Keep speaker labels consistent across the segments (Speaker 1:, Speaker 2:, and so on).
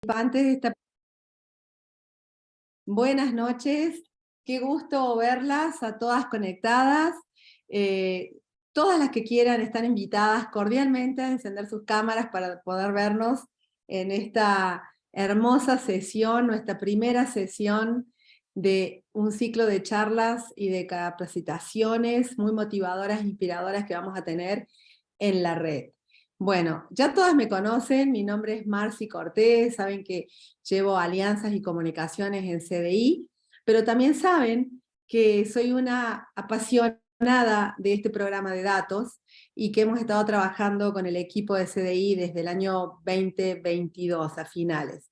Speaker 1: Participantes de esta... Buenas noches, qué gusto verlas a todas conectadas. Eh, Todas las que quieran están invitadas cordialmente a encender sus cámaras para poder vernos en esta hermosa sesión, nuestra primera sesión de un ciclo de charlas y de capacitaciones muy motivadoras e inspiradoras que vamos a tener en la red. Bueno, ya todas me conocen, mi nombre es Marci Cortés, saben que llevo alianzas y comunicaciones en CDI, pero también saben que soy una apasionada de este programa de datos y que hemos estado trabajando con el equipo de CDI desde el año 2022 a finales.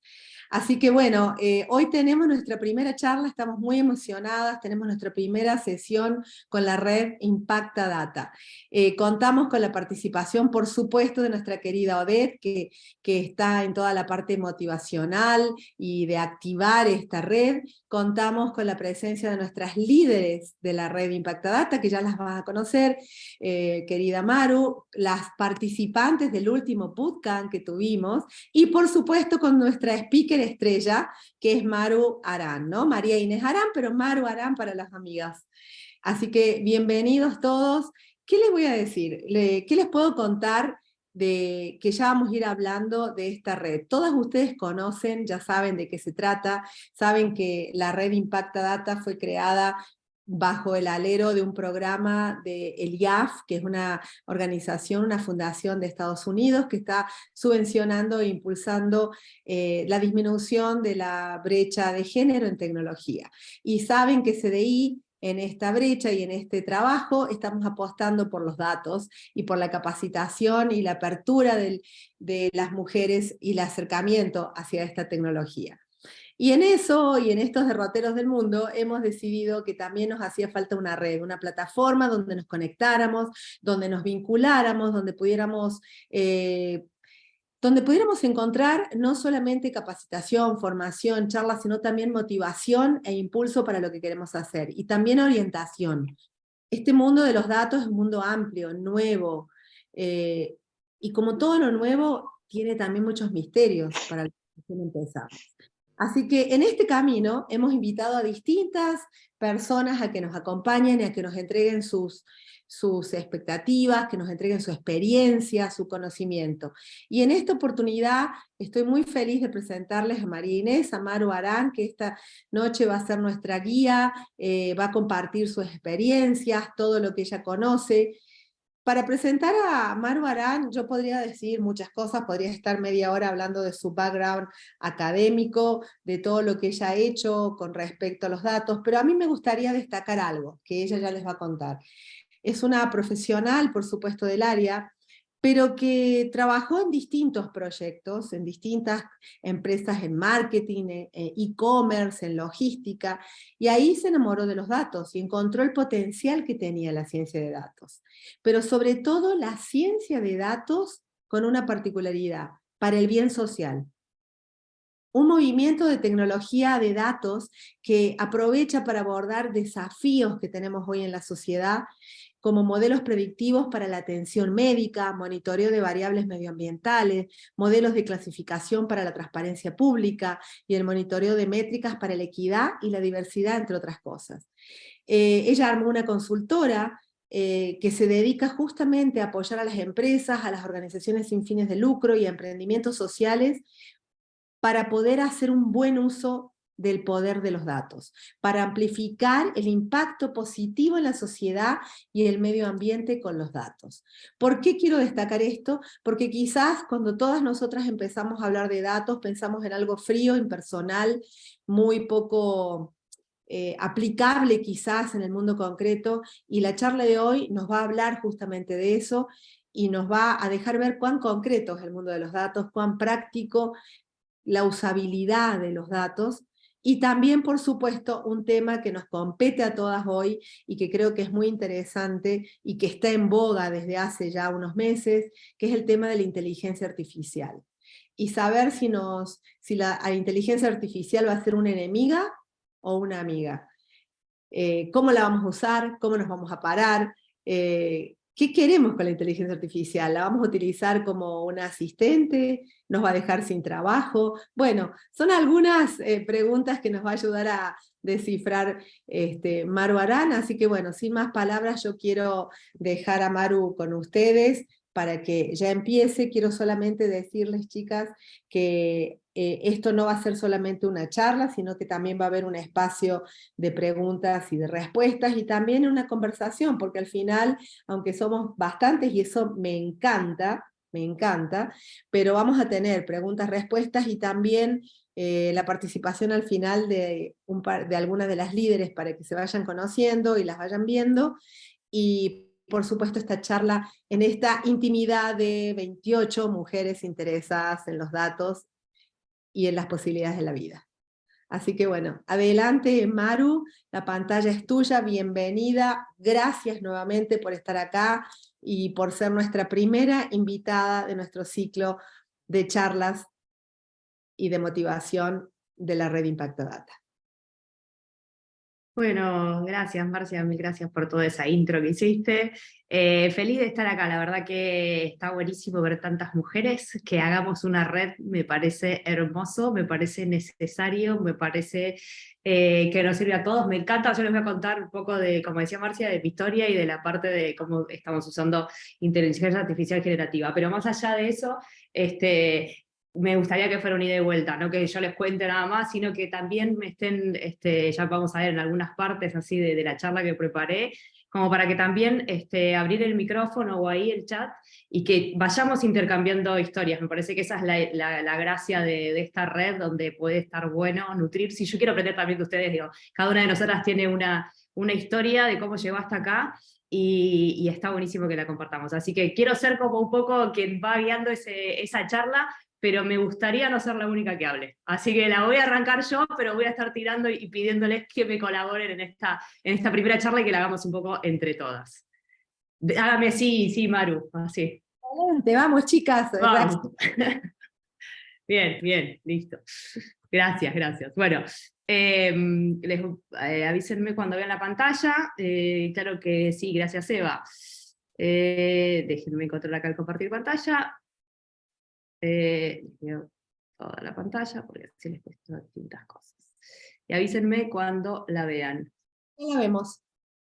Speaker 1: Así que bueno, hoy tenemos nuestra primera charla, estamos muy emocionadas, tenemos nuestra primera sesión con la red Impacta Data. Contamos con la participación, por supuesto, de nuestra querida Odette, que está en toda la parte motivacional y de activar esta red. Contamos con la presencia de nuestras líderes de la red Impacta Data, que ya las vas a conocer, querida Maru, las participantes del último bootcamp que tuvimos, y por supuesto con nuestra speaker estrella, que es Maru Arán, ¿no? María Inés Arán, pero Maru Arán para las amigas. Así que bienvenidos todos. ¿Qué les voy a decir? ¿Qué les puedo contar de que ya vamos a ir hablando de esta red? Todas ustedes conocen, ya saben de qué se trata, saben que la red Impacta Data fue creada bajo el alero de un programa de el IAF, que es una organización, una fundación de Estados Unidos que está subvencionando e impulsando la disminución de la brecha de género en tecnología. Y saben que CDI en esta brecha y en este trabajo estamos apostando por los datos y por la capacitación y la apertura de las mujeres y el acercamiento hacia esta tecnología. Y en eso, y en estos derroteros del mundo, hemos decidido que también nos hacía falta una red, una plataforma donde nos conectáramos, donde nos vinculáramos, donde pudiéramos encontrar no solamente capacitación, formación, charlas, sino también motivación e impulso para lo que queremos hacer, y también orientación. Este mundo de los datos es un mundo amplio, nuevo, y como todo lo nuevo, tiene también muchos misterios para los que empezamos. Así que en este camino hemos invitado a distintas personas a que nos acompañen y a que nos entreguen sus expectativas, que nos entreguen su experiencia, su conocimiento. Y en esta oportunidad estoy muy feliz de presentarles a María Inés, a Maru Arán, que esta noche va a ser nuestra guía, va a compartir sus experiencias, todo lo que ella conoce. Para presentar a Maru Arán, yo podría decir muchas cosas, podría estar media hora hablando de su background académico, de todo lo que ella ha hecho con respecto a los datos, pero a mí me gustaría destacar algo, que ella ya les va a contar. Es una profesional, por supuesto, del área, pero que trabajó en distintos proyectos, en distintas empresas en marketing, e-commerce, en logística, y ahí se enamoró de los datos y encontró el potencial que tenía la ciencia de datos. Pero sobre todo la ciencia de datos con una particularidad, para el bien social. Un movimiento de tecnología de datos que aprovecha para abordar desafíos que tenemos hoy en la sociedad, como modelos predictivos para la atención médica, monitoreo de variables medioambientales, modelos de clasificación para la transparencia pública y el monitoreo de métricas para la equidad y la diversidad, entre otras cosas. Ella armó una consultora que se dedica justamente a apoyar a las empresas, a las organizaciones sin fines de lucro y a emprendimientos sociales para poder hacer un buen uso del poder de los datos, para amplificar el impacto positivo en la sociedad y el medio ambiente con los datos. ¿Por qué quiero destacar esto? Porque quizás cuando todas nosotras empezamos a hablar de datos, pensamos en algo frío, impersonal, muy poco aplicable quizás en el mundo concreto, y la charla de hoy nos va a hablar justamente de eso, y nos va a dejar ver cuán concreto es el mundo de los datos, cuán práctico la usabilidad de los datos, y también, por supuesto, un tema que nos compete a todas hoy y que creo que es muy interesante y que está en boga desde hace ya unos meses, que es el tema de la inteligencia artificial. Y saber si la inteligencia artificial va a ser una enemiga o una amiga. ¿Cómo la vamos a usar? ¿Cómo nos vamos a parar? ¿Qué queremos con la inteligencia artificial? ¿La vamos a utilizar como una asistente? ¿Nos va a dejar sin trabajo? Bueno, son algunas preguntas que nos va a ayudar a descifrar Maru Arana, así que bueno, sin más palabras, yo quiero dejar a Maru con ustedes para que ya empiece. Quiero solamente decirles, chicas, que esto no va a ser solamente una charla, sino que también va a haber un espacio de preguntas y de respuestas, y también una conversación, porque al final, aunque somos bastantes, y eso me encanta, pero vamos a tener preguntas, respuestas, y también la participación al final de algunas de las líderes para que se vayan conociendo y las vayan viendo, y por supuesto esta charla en esta intimidad de 28 mujeres interesadas en los datos y en las posibilidades de la vida. Así que bueno, adelante Maru, la pantalla es tuya, bienvenida, gracias nuevamente por estar acá y por ser nuestra primera invitada de nuestro ciclo de charlas y de motivación de la red Impacto Data.
Speaker 2: Bueno, gracias Marcia, mil gracias por toda esa intro que hiciste. Feliz de estar acá, la verdad que está buenísimo ver tantas mujeres, que hagamos una red me parece hermoso, me parece necesario, me parece que nos sirve a todos, me encanta. Yo les voy a contar un poco de, como decía Marcia, de mi historia y de la parte de cómo estamos usando inteligencia artificial generativa, pero más allá de eso, me gustaría que fuera una ida y vuelta, no que yo les cuente nada más, sino que también me estén, ya vamos a ver en algunas partes así de la charla que preparé, como para que también abrir el micrófono o ahí el chat y que vayamos intercambiando historias. Me parece que esa es la gracia de esta red, donde puede estar bueno nutrirse. Y yo quiero aprender también de ustedes, digo, cada una de nosotras tiene una historia de cómo llegó hasta acá, y está buenísimo que la compartamos. Así que quiero ser como un poco quien va guiando esa charla, pero me gustaría no ser la única que hable. Así que la voy a arrancar yo, pero voy a estar tirando y pidiéndoles que me colaboren en esta primera charla y que la hagamos un poco entre todas. Hágame sí, sí, Maru, así.
Speaker 1: Adelante, vamos chicas.
Speaker 2: Vamos. Bien, bien, listo. Gracias, gracias. Bueno, avísenme cuando vean la pantalla. Claro que sí, gracias Eva. Déjenme controlar acá el compartir pantalla. Veo toda la pantalla porque así les puesto distintas cosas. Y avísenme cuando la vean.
Speaker 1: Ya la vemos.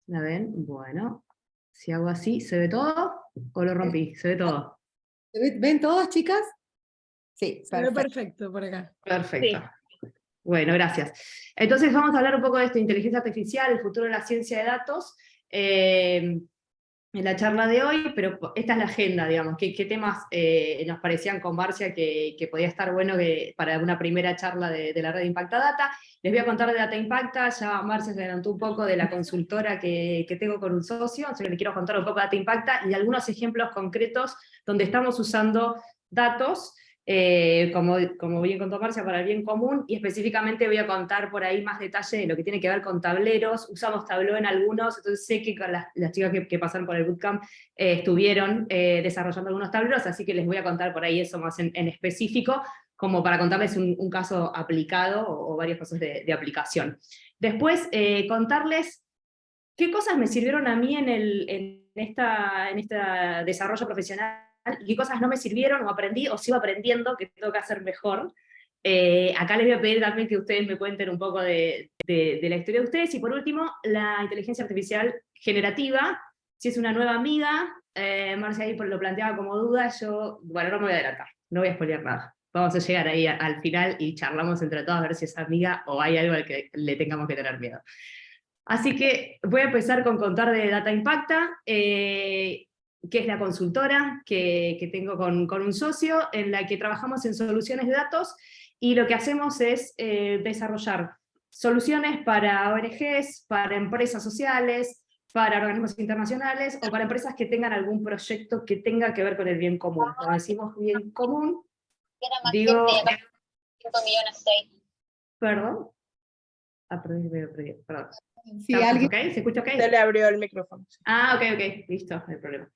Speaker 2: ¿La ven? Bueno, si hago así, ¿se ve todo? ¿O lo rompí? ¿Se ve todo?
Speaker 1: ¿Ven todas chicas? Sí,
Speaker 3: Se ve perfecto por acá.
Speaker 2: Perfecto. Sí. Bueno, gracias. Entonces vamos a hablar un poco de esto, inteligencia artificial, el futuro de la ciencia de datos, en la charla de hoy, pero esta es la agenda, digamos, qué temas nos parecían con Marcia que podía estar bueno para una primera charla de la red Impacta Data. Les voy a contar de Data Impacta, ya Marcia se adelantó un poco de la consultora que tengo con un socio, así que le quiero contar un poco de Data Impacta y de algunos ejemplos concretos donde estamos usando datos, como bien contó Marcia, para el bien común, y específicamente voy a contar por ahí más detalle de lo que tiene que ver con tableros. Usamos Tableau en algunos, entonces sé que con las chicas que pasaron por el bootcamp estuvieron desarrollando algunos tableros, así que les voy a contar por ahí eso más en específico, como para contarles un caso aplicado o varios casos de aplicación. Después, contarles qué cosas me sirvieron a mí en este desarrollo profesional y qué cosas no me sirvieron o aprendí o sigo aprendiendo que tengo que hacer mejor. Acá les voy a pedir también que ustedes me cuenten un poco de la historia de ustedes. Y por último, la inteligencia artificial generativa, si es una nueva amiga. Marcia ahí lo planteaba como duda, yo, bueno, no me voy a adelantar, no voy a spoilear nada. Vamos a llegar ahí al final y charlamos entre todos a ver si es amiga o hay algo al que le tengamos que tener miedo. Así que voy a empezar con contar de Data Impacta, que es la consultora que tengo con un socio, en la que trabajamos en soluciones de datos, y lo que hacemos es desarrollar soluciones para ONGs, para empresas sociales, para organismos internacionales, o para empresas que tengan algún proyecto que tenga que ver con el bien común. Cuando decimos bien común, digo...
Speaker 3: 5 millones 6.
Speaker 2: Perdón. Perdón.
Speaker 1: Sí, alguien...
Speaker 2: ¿Okay? ¿Se escucha ok?
Speaker 3: Se le abrió el micrófono.
Speaker 2: Ah, ok, listo, no hay problema.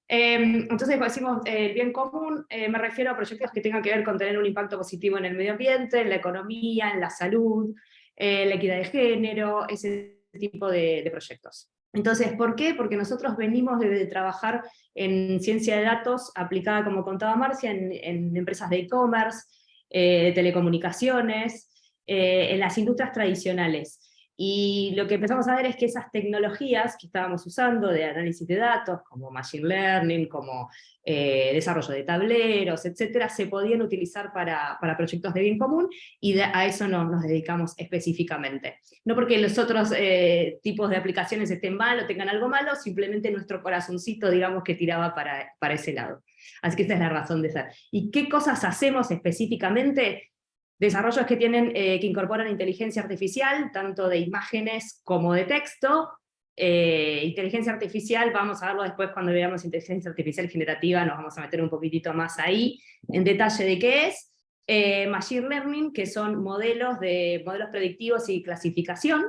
Speaker 2: Entonces, cuando decimos bien común, me refiero a proyectos que tengan que ver con tener un impacto positivo en el medio ambiente, en la economía, en la salud, la equidad de género, ese tipo de proyectos. Entonces, ¿por qué? Porque nosotros venimos de trabajar en ciencia de datos aplicada, como contaba Marcia, en empresas de e-commerce, de telecomunicaciones, en las industrias tradicionales. Y lo que empezamos a ver es que esas tecnologías que estábamos usando de análisis de datos, como machine learning, como desarrollo de tableros, etcétera, se podían utilizar para proyectos de bien común, y a eso nos dedicamos específicamente. No porque los otros tipos de aplicaciones estén mal o tengan algo malo, simplemente nuestro corazoncito, digamos, que tiraba para ese lado. Así que esa es la razón de ser. ¿Y qué cosas hacemos específicamente? Desarrollos que incorporan inteligencia artificial, tanto de imágenes como de texto. Inteligencia artificial, vamos a verlo después cuando veamos inteligencia artificial generativa, nos vamos a meter un poquitito más ahí, en detalle de qué es. Machine Learning, que son modelos predictivos y clasificación.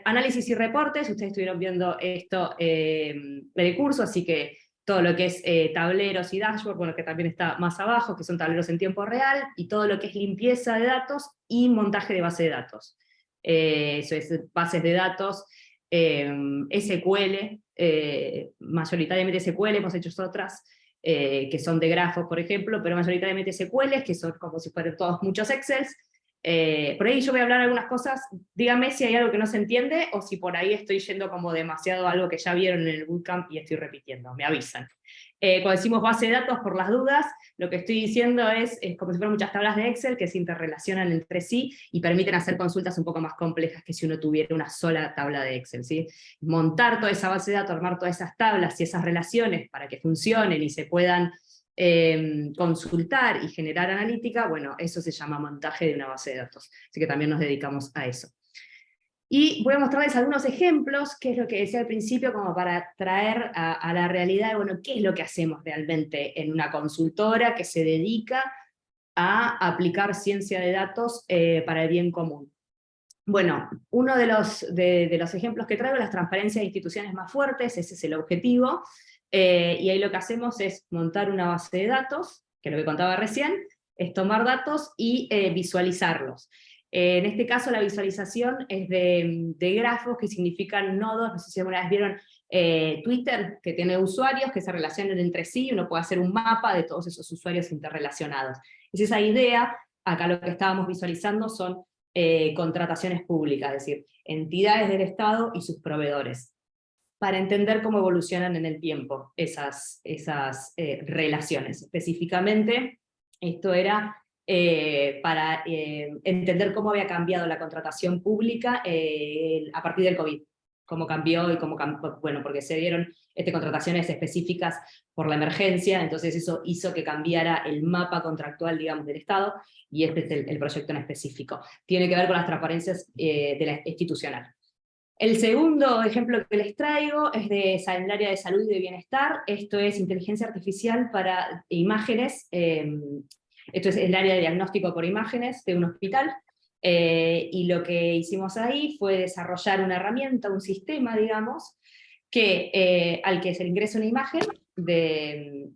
Speaker 2: Análisis y reportes, ustedes estuvieron viendo esto en el curso, así que todo lo que es tableros y dashboard, bueno, que también está más abajo, que son tableros en tiempo real, y todo lo que es limpieza de datos y montaje de base de datos. Eso es bases de datos, SQL, mayoritariamente SQL, hemos hecho otras, que son de grafos, por ejemplo, pero mayoritariamente SQL, que son como si fueran todos muchos Excels. Por ahí yo voy a hablar algunas cosas, díganme si hay algo que no se entiende, o si por ahí estoy yendo como demasiado a algo que ya vieron en el bootcamp y estoy repitiendo, me avisan. Cuando decimos base de datos, por las dudas, lo que estoy diciendo es como si fueran muchas tablas de Excel que se interrelacionan entre sí y permiten hacer consultas un poco más complejas que si uno tuviera una sola tabla de Excel, ¿sí? Montar toda esa base de datos, armar todas esas tablas y esas relaciones para que funcionen y se puedan consultar y generar analítica, bueno, eso se llama montaje de una base de datos. Así que también nos dedicamos a eso. Y voy a mostrarles algunos ejemplos, que es lo que decía al principio, como para traer a la realidad de, bueno, qué es lo que hacemos realmente en una consultora que se dedica a aplicar ciencia de datos para el bien común. Bueno, uno de los ejemplos que traigo es la transparencia de instituciones más fuertes, ese es el objetivo, y ahí lo que hacemos es montar una base de datos, que es lo que contaba recién, es tomar datos y visualizarlos. En este caso la visualización es de grafos que significan nodos, no sé si alguna vez vieron Twitter, que tiene usuarios que se relacionan entre sí, uno puede hacer un mapa de todos esos usuarios interrelacionados. Es esa idea, acá lo que estábamos visualizando son contrataciones públicas, es decir, entidades del Estado y sus proveedores, para entender cómo evolucionan en el tiempo esas relaciones. Específicamente, esto era para entender cómo había cambiado la contratación pública a partir del COVID, cómo cambió y bueno, porque se dieron contrataciones específicas por la emergencia, entonces eso hizo que cambiara el mapa contractual, digamos, del Estado, y este es el proyecto en específico. Tiene que ver con las transparencias de la institucional. El segundo ejemplo que les traigo es del área de salud y de bienestar. Esto es inteligencia artificial para imágenes. Esto es el área de diagnóstico por imágenes de un hospital. Y lo que hicimos ahí fue desarrollar una herramienta, un sistema, digamos, que al que se le ingresa una imagen del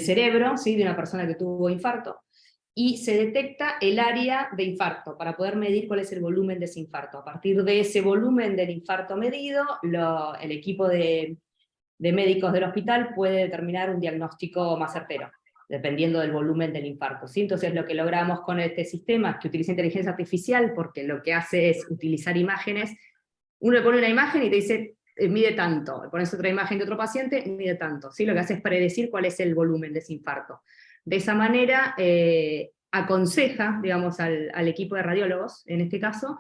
Speaker 2: cerebro, ¿sí?, de una persona que tuvo infarto, y se detecta el área de infarto, para poder medir cuál es el volumen de ese infarto. A partir de ese volumen del infarto medido, el equipo de médicos del hospital puede determinar un diagnóstico más certero, dependiendo del volumen del infarto, ¿sí? Entonces lo que logramos con este sistema es que utiliza inteligencia artificial, porque lo que hace es utilizar imágenes. Uno le pone una imagen y te dice, mide tanto, le pones otra imagen de otro paciente, mide tanto, ¿sí? Lo que hace es predecir cuál es el volumen de ese infarto. De esa manera aconseja, digamos, al equipo de radiólogos, en este caso,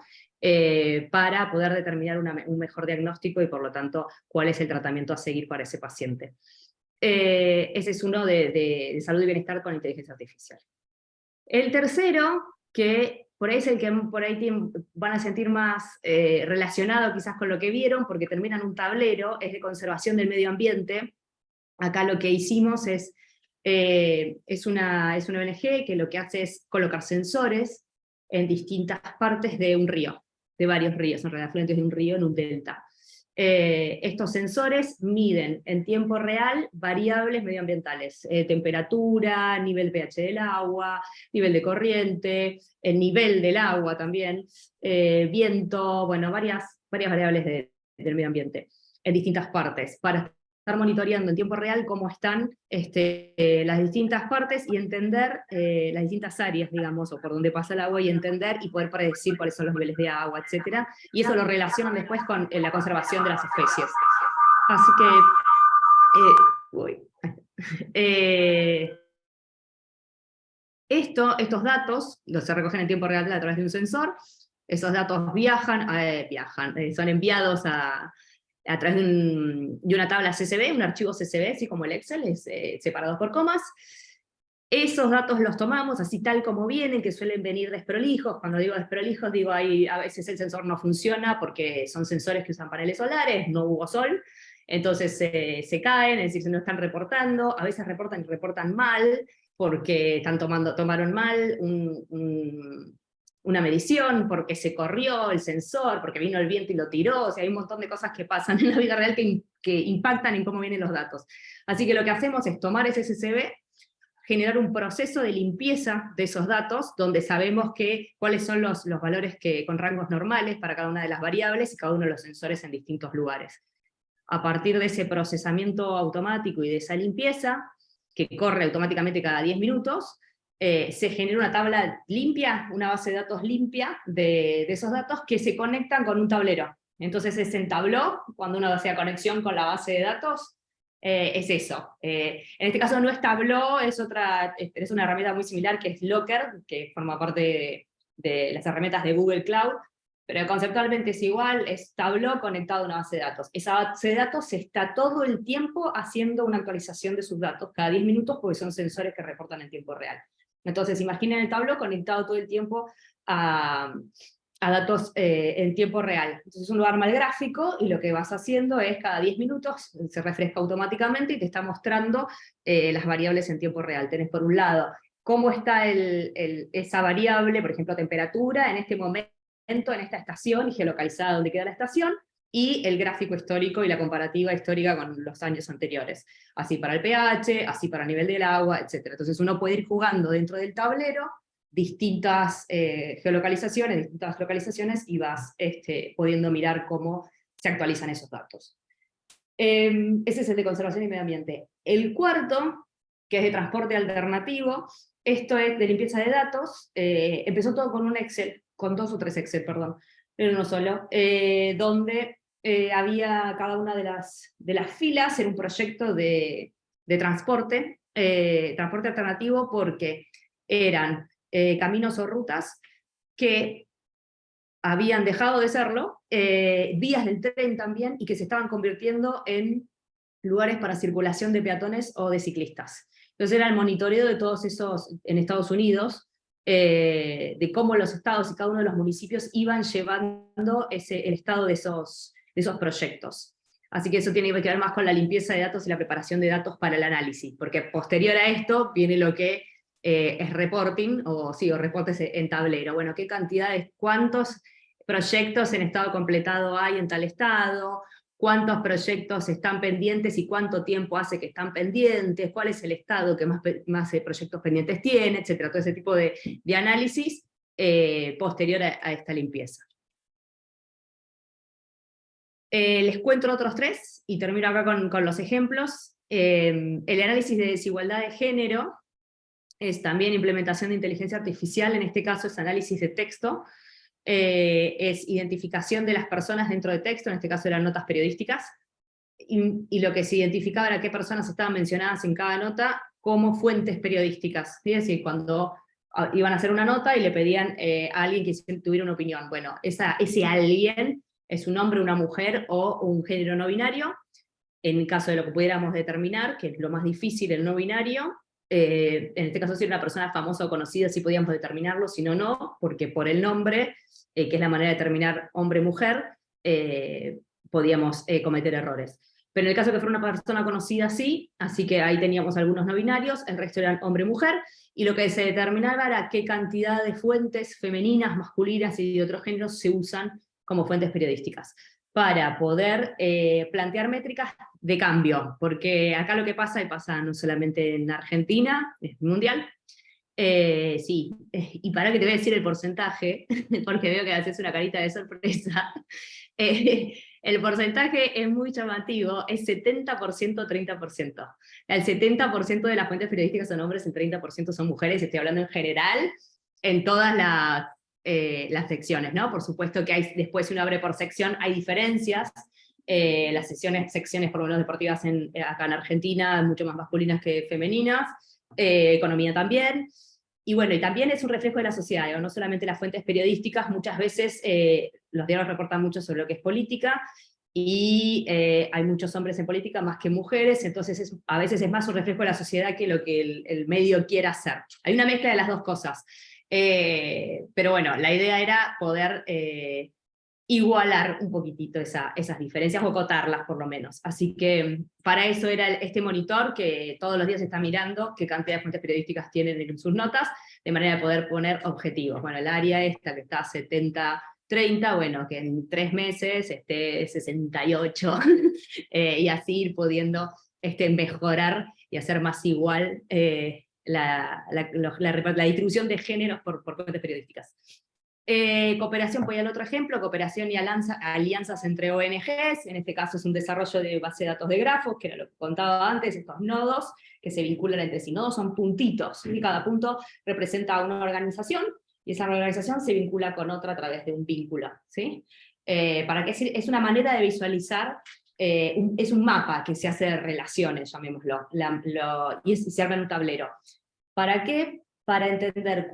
Speaker 2: para poder determinar un mejor diagnóstico y por lo tanto cuál es el tratamiento a seguir para ese paciente. Ese es uno de salud y bienestar con inteligencia artificial. El tercero, que por ahí es el que por ahí van a sentir más relacionado quizás con lo que vieron, porque termina en un tablero, es de conservación del medio ambiente. Acá lo que hicimos es una ONG que lo que hace es colocar sensores en distintas partes de un río, de varios ríos, en realidad afluentes de un río en un delta. Estos sensores miden en tiempo real variables medioambientales, temperatura, nivel pH del agua, nivel de corriente, el nivel del agua también, viento, bueno, varias variables del medio ambiente, en distintas partes, para estar monitoreando en tiempo real cómo están las distintas partes y entender las distintas áreas, digamos, o por donde pasa el agua, y entender y poder predecir cuáles son los niveles de agua, etc. Y eso lo relacionan después con la conservación de las especies. Así que, estos datos se recogen en tiempo real a través de un sensor. Esos datos son enviados a través de una tabla CSV, un archivo CSV, así como el Excel, separados por comas. Esos datos los tomamos así tal como vienen, que suelen venir desprolijos. Cuando digo desprolijos, digo ahí a veces el sensor no funciona porque son sensores que usan paneles solares, no hubo sol, entonces se caen, es decir, se no están reportando, a veces reportan mal, porque tomaron mal una medición, porque se corrió el sensor, porque vino el viento y lo tiró. O sea, hay un montón de cosas que pasan en la vida real que impactan en cómo vienen los datos. Así que lo que hacemos es tomar ese CSV, generar un proceso de limpieza de esos datos, donde sabemos cuáles son los valores con rangos normales para cada una de las variables y cada uno de los sensores en distintos lugares. A partir de ese procesamiento automático y de esa limpieza, que corre automáticamente cada 10 minutos, se genera una tabla limpia, una base de datos limpia de esos datos que se conectan con un tablero. Entonces es en Tableau, cuando uno hace conexión con la base de datos, es eso. En este caso no es Tableau, es una herramienta muy similar que es Locker, que forma parte de las herramientas de Google Cloud, pero conceptualmente es igual, es Tableau conectado a una base de datos. Esa base de datos está todo el tiempo haciendo una actualización de sus datos, cada 10 minutos, porque son sensores que reportan en tiempo real. Entonces imaginen el Tableau conectado todo el tiempo a datos en tiempo real. Entonces uno arma el gráfico, y lo que vas haciendo es cada 10 minutos, se refresca automáticamente y te está mostrando las variables en tiempo real. Tenés por un lado cómo está esa variable, por ejemplo temperatura, en este momento, en esta estación, y geolocalizada donde queda la estación, y el gráfico histórico y la comparativa histórica con los años anteriores. Así para el pH, así para el nivel del agua, etc. Entonces uno puede ir jugando dentro del tablero distintas geolocalizaciones, distintas localizaciones, y vas pudiendo mirar cómo se actualizan esos datos. Ese es el de conservación y medio ambiente. El cuarto, que es de transporte alternativo, esto es de limpieza de datos. Empezó todo con un Excel, con 2 o 3 Excel, perdón, pero uno solo, donde había cada una de las filas en un proyecto de transporte alternativo, porque eran caminos o rutas que habían dejado de serlo, vías del tren también, y que se estaban convirtiendo en lugares para circulación de peatones o de ciclistas. Entonces era el monitoreo de todos esos, en Estados Unidos, de cómo los estados y cada uno de los municipios iban llevando el estado de esos proyectos. Así que eso tiene que ver más con la limpieza de datos y la preparación de datos para el análisis, porque posterior a esto viene lo que es reporting, o reportes en tablero. Bueno, qué cantidades, cuántos proyectos en estado completado hay en tal estado, cuántos proyectos están pendientes y cuánto tiempo hace que están pendientes, cuál es el estado que más proyectos pendientes tiene, etc. Todo ese tipo de análisis posterior a esta limpieza. Les cuento otros 3, y termino acá con los ejemplos. El análisis de desigualdad de género es también implementación de inteligencia artificial, en este caso es análisis de texto, es identificación de las personas dentro de texto, en este caso eran notas periodísticas, y lo que se identificaba era qué personas estaban mencionadas en cada nota como fuentes periodísticas. Es decir, cuando iban a hacer una nota y le pedían a alguien que tuviera una opinión, bueno, ese alguien es un hombre, una mujer o un género no binario, en el caso de lo que pudiéramos determinar, que es lo más difícil, el no binario. En este caso, si era una persona famosa o conocida, sí podíamos determinarlo, si no, no, porque por el nombre, que es la manera de determinar hombre-mujer, podíamos cometer errores. Pero en el caso de que fuera una persona conocida, sí, así que ahí teníamos algunos no binarios, el resto eran hombre-mujer, y lo que se determinaba era qué cantidad de fuentes femeninas, masculinas y de otros géneros se usan como fuentes periodísticas, para poder plantear métricas de cambio, porque acá lo que pasa, y pasa no solamente en Argentina, es mundial, Sí, y para que te voy a decir el porcentaje, porque veo que haces una carita de sorpresa. El porcentaje es muy llamativo, es 70%, 30%. El 70% de las fuentes periodísticas son hombres, el 30% son mujeres, estoy hablando en general, en todas las secciones, ¿no? Por supuesto que hay, después si uno abre por sección, hay diferencias. Las secciones por lo menos deportivas acá en Argentina, mucho más masculinas que femeninas, economía también. Y bueno, y también es un reflejo de la sociedad, ¿no? No solamente las fuentes periodísticas, muchas veces los diarios reportan mucho sobre lo que es política, y hay muchos hombres en política más que mujeres, entonces a veces es más un reflejo de la sociedad que lo que el medio quiera hacer. Hay una mezcla de las dos cosas. Pero bueno, la idea era poder igualar un poquitito esas diferencias, o acotarlas por lo menos. Así que para eso era este monitor que todos los días está mirando qué cantidad de fuentes periodísticas tienen en sus notas, de manera de poder poner objetivos. Bueno, el área esta que está 70-30, bueno, que en 3 meses esté 68, y así ir pudiendo mejorar y hacer más igual la distribución de géneros por fuentes periodísticas. Cooperación, voy al otro ejemplo, cooperación y alianzas entre ONGs, en este caso es un desarrollo de base de datos de grafos, que era lo que contaba antes, estos nodos que se vinculan entre sí. Nodos son puntitos, y cada punto representa una organización, y esa organización se vincula con otra a través de un vínculo, ¿sí? ¿Para qué sirve? Es una manera de visualizar, es un mapa que se hace de relaciones, llamémoslo, y se arma en un tablero. ¿Para qué? Para entender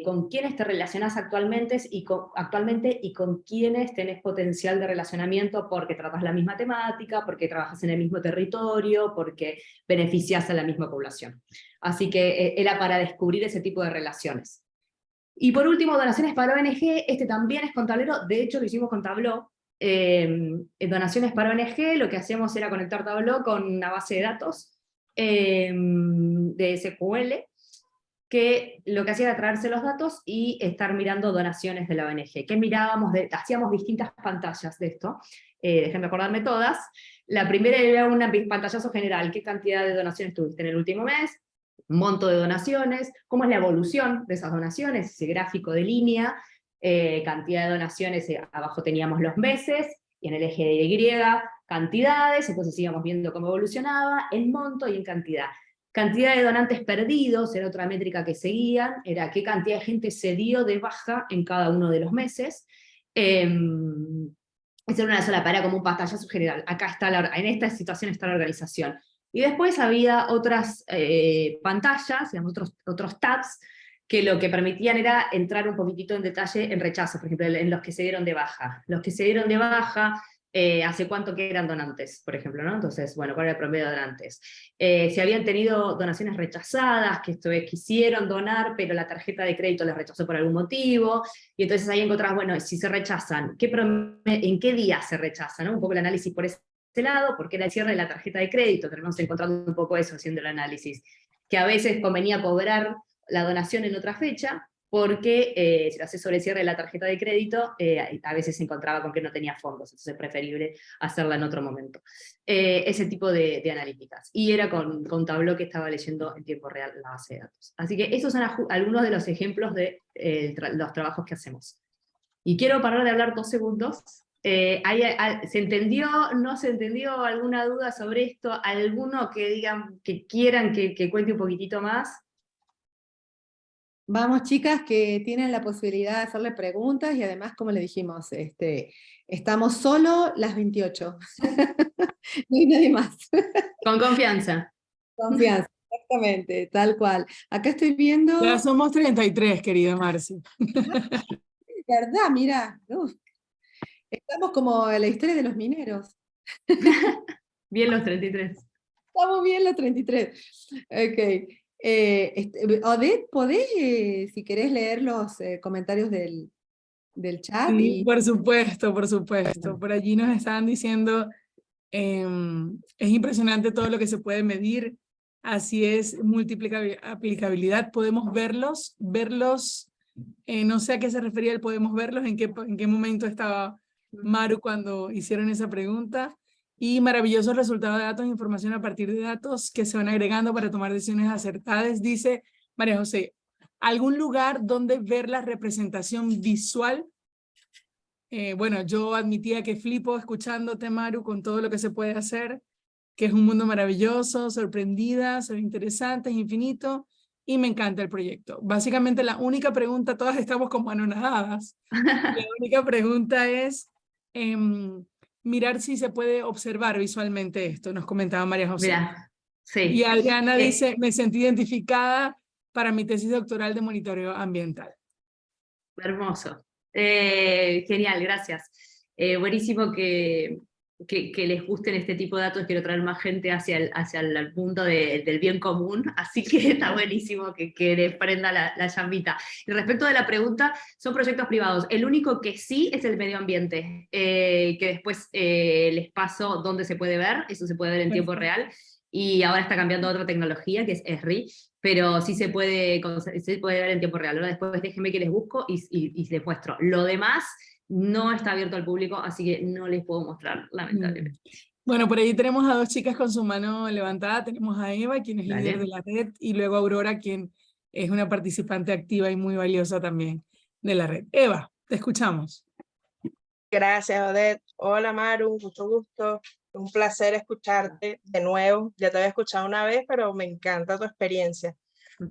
Speaker 2: con quiénes te relacionás actualmente y con quiénes tenés potencial de relacionamiento porque tratas la misma temática, porque trabajas en el mismo territorio, porque beneficias a la misma población. Así que era para descubrir ese tipo de relaciones. Y por último, donaciones para ONG, también es con tablero, de hecho lo hicimos con Tableau. Donaciones para ONG, lo que hacíamos era conectar Tableau con una base de datos de SQL, que lo que hacía era traerse los datos y estar mirando donaciones de la ONG. ¿Qué mirábamos? Hacíamos distintas pantallas de esto, déjenme acordarme todas. La primera era un pantallazo general, ¿qué cantidad de donaciones tuviste en el último mes? Monto de donaciones, cómo es la evolución de esas donaciones, ese gráfico de línea, cantidad de donaciones, abajo teníamos los meses, y en el eje de Y, cantidades, entonces íbamos viendo cómo evolucionaba, en monto y en cantidad. Cantidad de donantes perdidos era otra métrica que seguían, era qué cantidad de gente se dio de baja en cada uno de los meses. Esa era una sola, para como un pantallazo general. Acá está en esta situación está la organización. Y después había otras pantallas, digamos, otros tabs, que lo que permitían era entrar un poquitito en detalle en rechazos, por ejemplo, en los que se dieron de baja. Los que se dieron de baja, ¿hace cuánto que eran donantes, por ejemplo, ¿no? Entonces, bueno, ¿cuál era el promedio de donantes? Si habían tenido donaciones rechazadas, que quisieron donar, pero la tarjeta de crédito les rechazó por algún motivo, y entonces ahí encontrás, bueno, si se rechazan, ¿en qué día se rechazan? ¿No? Un poco el análisis por ese lado, porque era el cierre de la tarjeta de crédito, terminamos encontrando un poco eso haciendo el análisis, que a veces convenía cobrar la donación en otra fecha, porque si lo hace sobre el cierre de la tarjeta de crédito, a veces se encontraba con que no tenía fondos, entonces es preferible hacerla en otro momento. Ese tipo de analíticas. Y era con Tableau que estaba leyendo en tiempo real la base de datos. Así que esos son algunos de los ejemplos de los trabajos que hacemos. Y quiero parar de hablar 2 segundos. ¿Se entendió? ¿No se entendió? ¿Alguna duda sobre esto? ¿Alguno que digan que quieran que cuente un poquitito más?
Speaker 1: Vamos, chicas, que tienen la posibilidad de hacerle preguntas, y además, como le dijimos, estamos solo las 28. No hay nadie más.
Speaker 2: Con confianza.
Speaker 1: Confianza, exactamente, tal cual. Acá estoy viendo...
Speaker 4: Ya somos 33, querida Marci.
Speaker 1: ¿Verdad? Mira, estamos como en la historia de los mineros.
Speaker 2: Bien los 33.
Speaker 1: Estamos bien los 33. Ok. Odette, ¿podés, si querés, leer los comentarios del chat?
Speaker 4: Sí, por supuesto, por supuesto. Por allí nos estaban diciendo, es impresionante todo lo que se puede medir, así es, múltiple aplicabilidad, podemos verlos, no sé a qué se refería el podemos verlos, en qué momento estaba Maru cuando hicieron esa pregunta, y maravillosos resultados de datos e información a partir de datos que se van agregando para tomar decisiones acertadas, dice María José, ¿algún lugar donde ver la representación visual? Bueno, yo admitía que flipo escuchándote, Maru, con todo lo que se puede hacer, que es un mundo maravilloso, sorprendida, se ve interesante, es infinito, y me encanta el proyecto. Básicamente la única pregunta, todas estamos como anonadadas, la única pregunta es mirar si se puede observar visualmente esto, nos comentaba María José.
Speaker 2: Mira, sí.
Speaker 4: Y Adriana dice, me sentí identificada para mi tesis doctoral de monitoreo ambiental.
Speaker 2: Hermoso. Genial, gracias. Buenísimo que les gusten este tipo de datos. Quiero traer más gente hacia el punto del bien común, así que está buenísimo que les prenda la llambita. Y respecto de la pregunta, son proyectos privados. El único que sí es el medio ambiente, que después les paso dónde se puede ver, eso se puede ver en tiempo real, y ahora está cambiando a otra tecnología, que es ESRI, pero sí se puede ver en tiempo real. Ahora después déjenme que les busco y les muestro. Lo demás no está abierto al público, así que no les puedo mostrar, lamentablemente.
Speaker 4: Bueno, por ahí tenemos a 2 chicas con su mano levantada. Tenemos a Eva, quien es líder de la red, y luego a Aurora, quien es una participante activa y muy valiosa también de la red. Eva, te escuchamos.
Speaker 3: Gracias, Odette. Hola, Maru, mucho gusto. Un placer escucharte de nuevo. Ya te había escuchado una vez, pero me encanta tu experiencia.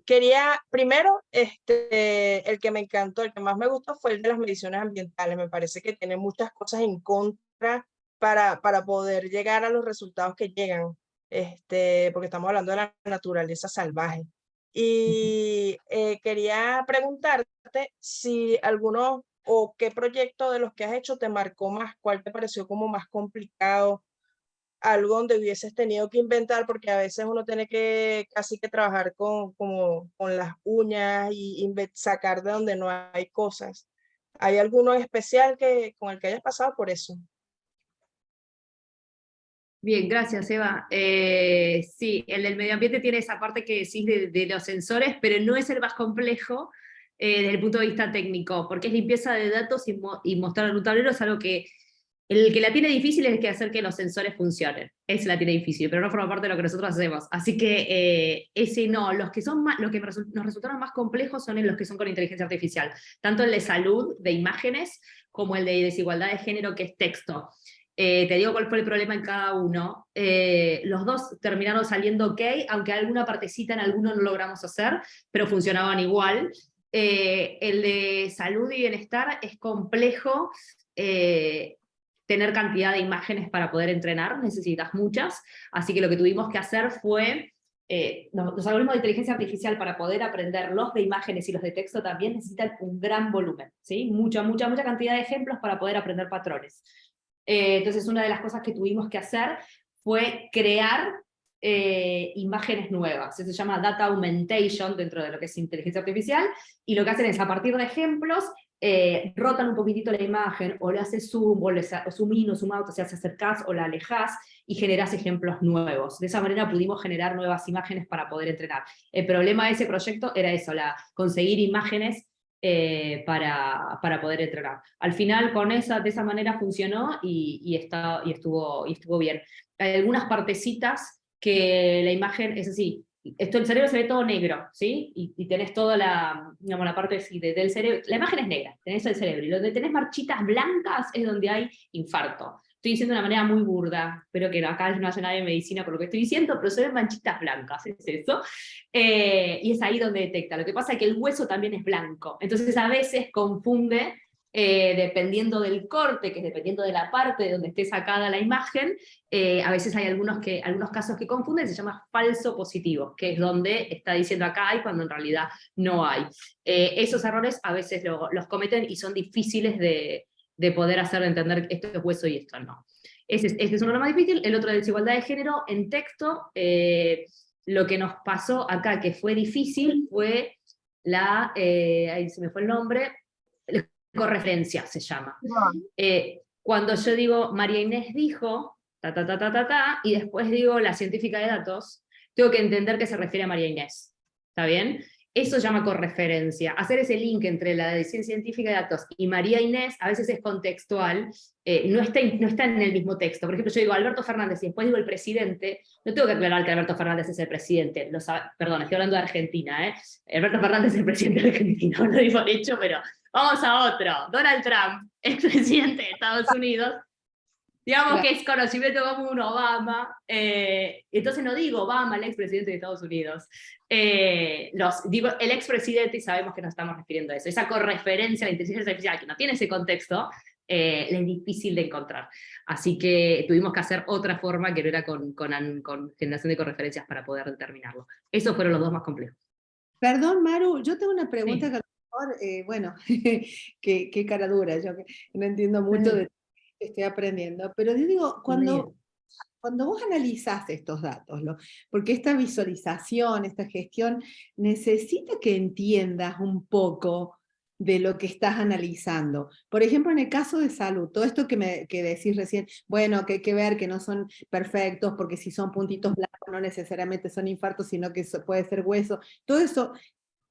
Speaker 3: Quería, primero, el que me encantó, el que más me gustó fue el de las mediciones ambientales. Me parece que tiene muchas cosas en contra para poder llegar a los resultados que llegan, porque estamos hablando de la naturaleza salvaje. Y quería preguntarte si alguno o qué proyecto de los que has hecho te marcó más, cuál te pareció como más complicado, algo donde hubieses tenido que inventar, porque a veces uno tiene que casi que trabajar con las uñas y sacar de donde no hay cosas. ¿Hay alguno especial con el que hayas pasado por eso?
Speaker 2: Bien, gracias, Eva. Sí, el del medio ambiente tiene esa parte que decís de los sensores, pero no es el más complejo desde el punto de vista técnico, porque es limpieza de datos y mostrar en un tablero es algo que el que la tiene difícil es que hacer que los sensores funcionen. Ese la tiene difícil, pero no forma parte de lo que nosotros hacemos. Así que ese no. Los que nos resultaron más complejos son los que son con inteligencia artificial. Tanto el de salud, de imágenes, como el de desigualdad de género, que es texto. Te digo cuál fue el problema en cada uno. Los dos terminaron saliendo ok, aunque alguna partecita en alguno no logramos hacer, pero funcionaban igual. El de salud y bienestar es complejo. Tener cantidad de imágenes para poder entrenar, necesitas muchas, así que lo que tuvimos que hacer fue, los algoritmos de inteligencia artificial para poder aprender los de imágenes y los de texto también necesitan un gran volumen, ¿sí? Mucha cantidad de ejemplos para poder aprender patrones. Entonces una de las cosas que tuvimos que hacer fue crear imágenes nuevas, eso se llama data augmentation dentro de lo que es inteligencia artificial, y lo que hacen es a partir de ejemplos, rotan un poquitito la imagen, o le haces zoom, o zoom in o zoom out, o sea, se acercás o la alejás, y generás ejemplos nuevos. De esa manera pudimos generar nuevas imágenes para poder entrenar. El problema de ese proyecto era eso, conseguir imágenes para poder entrenar. Al final, de esa manera funcionó y estuvo bien. Hay algunas partecitas que la imagen, es así, el cerebro se ve todo negro, ¿sí? Y tenés toda la parte del cerebro, la imagen es negra, tenés el cerebro, y donde tenés marchitas blancas es donde hay infarto. Estoy diciendo de una manera muy burda, espero que acá no haya nadie de medicina por lo que estoy diciendo, pero se ven manchitas blancas, es eso. Y es ahí donde detecta. Lo que pasa es que el hueso también es blanco, entonces a veces confunde, dependiendo del corte, que es dependiendo de la parte de donde esté sacada la imagen, a veces hay algunos casos que confunden, se llama falso positivo, que es donde está diciendo acá hay cuando en realidad no hay. Esos errores a veces los cometen y son difíciles de poder hacer entender esto es hueso y esto no. Este es uno más difícil. El otro de desigualdad de género en texto, lo que nos pasó acá que fue difícil fue ahí se me fue el nombre, correferencia se llama. Cuando yo digo María Inés dijo, y después digo la científica de datos, tengo que entender que se refiere a María Inés. ¿Está bien? Eso se llama correferencia. Hacer ese link entre la edición científica de datos y María Inés a veces es contextual, no está en el mismo texto. Por ejemplo, yo digo Alberto Fernández y después digo el presidente, no tengo que aclarar que Alberto Fernández es el presidente. Perdón, estoy hablando de Argentina, ¿eh? Alberto Fernández es el presidente de Argentina, no lo digo hecho, pero vamos a otro. Donald Trump, expresidente de Estados Unidos, digamos que es conocimiento como un Obama, entonces no digo Obama, el expresidente de Estados Unidos, digo el expresidente y sabemos que nos estamos refiriendo a eso. Esa correferencia a la inteligencia artificial que no tiene ese contexto, es difícil de encontrar. Así que tuvimos que hacer otra forma que no era con generación de correferencias para poder determinarlo. Esos fueron los dos más complejos.
Speaker 1: Perdón, Maru, yo tengo una pregunta
Speaker 2: Sí.
Speaker 1: que a lo mejor, bueno, qué cara dura, yo que no entiendo mucho de lo que estoy aprendiendo, pero yo digo, cuando vos analizás estos datos, porque esta visualización, esta gestión, necesita que entiendas un poco de lo que estás analizando. Por ejemplo, en el caso de salud, todo esto que decís recién, bueno, que hay que ver que no son perfectos, porque si son puntitos blancos no necesariamente son infartos, sino que puede ser hueso. Todo eso,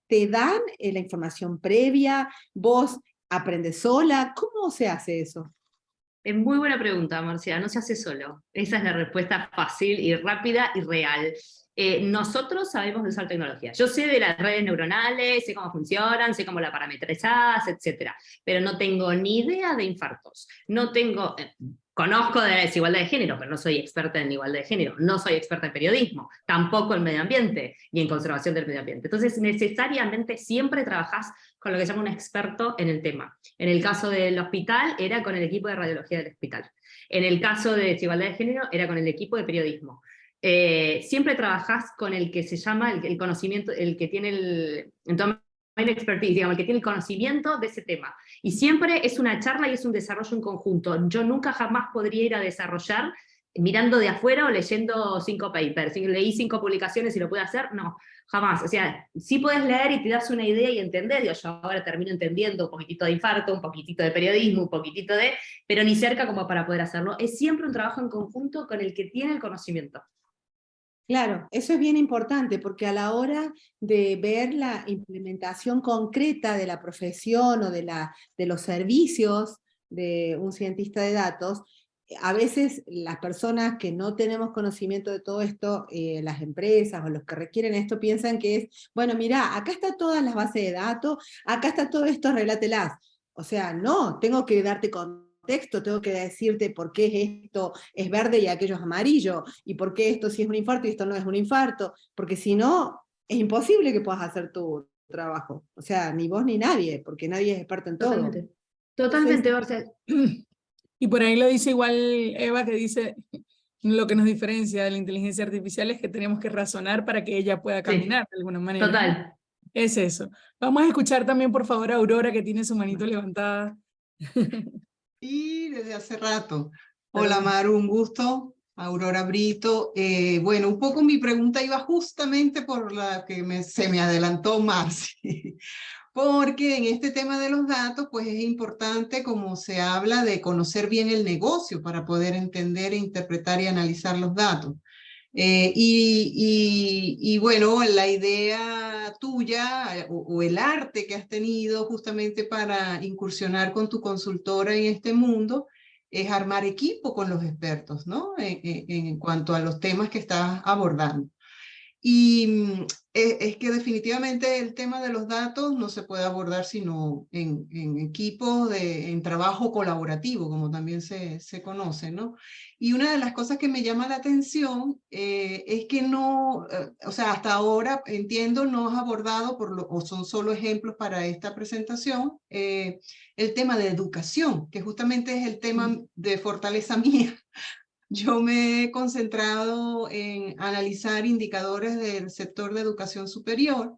Speaker 1: ¿te dan la información previa? ¿Vos aprendes sola? ¿Cómo se hace eso?
Speaker 2: Es muy buena pregunta, Marcia, no se hace solo. Esa es la respuesta fácil y rápida y real. Nosotros sabemos de usar tecnología. Yo sé de las redes neuronales, sé cómo funcionan, sé cómo la parametrizás, etc. Pero no tengo ni idea de infartos. No tengo... Conozco de la desigualdad de género, pero no soy experta en igualdad de género. No soy experta en periodismo, tampoco en medio ambiente y en conservación del medio ambiente. Entonces, necesariamente siempre trabajás con lo que se llama un experto en el tema. En el caso del hospital, era con el equipo de radiología del hospital. En el caso de desigualdad de género, era con el equipo de periodismo. Siempre trabajás con el que se llama el conocimiento, el que tiene el expertise, digamos, el que tiene el conocimiento de ese tema. Y siempre es una charla y es un desarrollo en conjunto. Yo nunca jamás podría ir a desarrollar mirando de afuera o leyendo 5 papers. Si leí 5 publicaciones y lo puedo hacer, no, jamás. O sea, sí puedes leer y te das una idea y entender. Yo ahora termino entendiendo un poquitito de infarto, un poquitito de periodismo, un poquitito de... pero ni cerca como para poder hacerlo. Es siempre un trabajo en conjunto con el que tiene el conocimiento.
Speaker 1: Claro, eso es bien importante porque a la hora de ver la implementación concreta de la profesión o de los servicios de un cientista de datos, a veces las personas que no tenemos conocimiento de todo esto, las empresas o los que requieren esto, piensan que es, bueno, mira, acá está todas las bases de datos, acá está todo esto, relátelas. O sea, no, tengo que darte contexto, tengo que decirte por qué esto es verde y aquello es amarillo, y por qué esto sí es un infarto y esto no es un infarto, porque si no, es imposible que puedas hacer tu trabajo. O sea, ni vos ni nadie, porque nadie es experto en todo.
Speaker 2: Totalmente. Totalmente, Marcia.
Speaker 4: Y por ahí lo dice igual Eva, que dice, lo que nos diferencia de la inteligencia artificial es que tenemos que razonar para que ella pueda caminar de alguna manera.
Speaker 2: Total.
Speaker 4: Es eso. Vamos a escuchar también, por favor, a Aurora, que tiene su manito levantada.
Speaker 5: Y desde hace rato. Hola Maru, un gusto. Aurora Brito. Bueno, un poco mi pregunta iba justamente por la que se me adelantó Marci. Porque en este tema de los datos, pues es importante, como se habla, de conocer bien el negocio para poder entender, interpretar y analizar los datos. Y bueno, la idea tuya o el arte que has tenido justamente para incursionar con tu consultora en este mundo es armar equipo con los expertos, ¿no? En cuanto a los temas que estás abordando. Y es que definitivamente el tema de los datos no se puede abordar sino en equipos, en trabajo colaborativo, como también se conoce, ¿no? Y una de las cosas que me llama la atención es que no, o sea, hasta ahora entiendo no has abordado, o son solo ejemplos para esta presentación, el tema de educación, que justamente es el tema de fortaleza mía. Yo me he concentrado en analizar indicadores del sector de educación superior,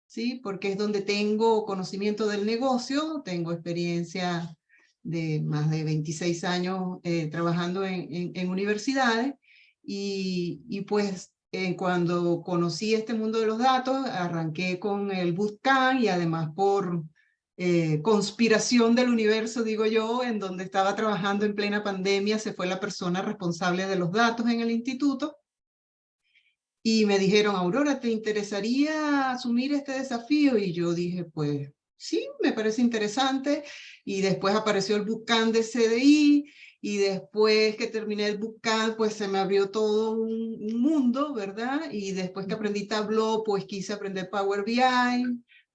Speaker 5: ¿sí? Porque es donde tengo conocimiento del negocio, tengo experiencia de más de 26 años trabajando en universidades, y pues cuando conocí este mundo de los datos, arranqué con el bootcamp y además por conspiración del universo, digo yo, en donde estaba trabajando en plena pandemia, se fue la persona responsable de los datos en el instituto, Y me dijeron, Aurora, ¿te interesaría asumir este desafío? Y yo dije, pues sí, me parece interesante. Y después apareció el bootcamp de CDI, y después que terminé el bootcamp, pues se me abrió todo un mundo, ¿verdad? Y después que aprendí Tableau, pues quise aprender Power BI,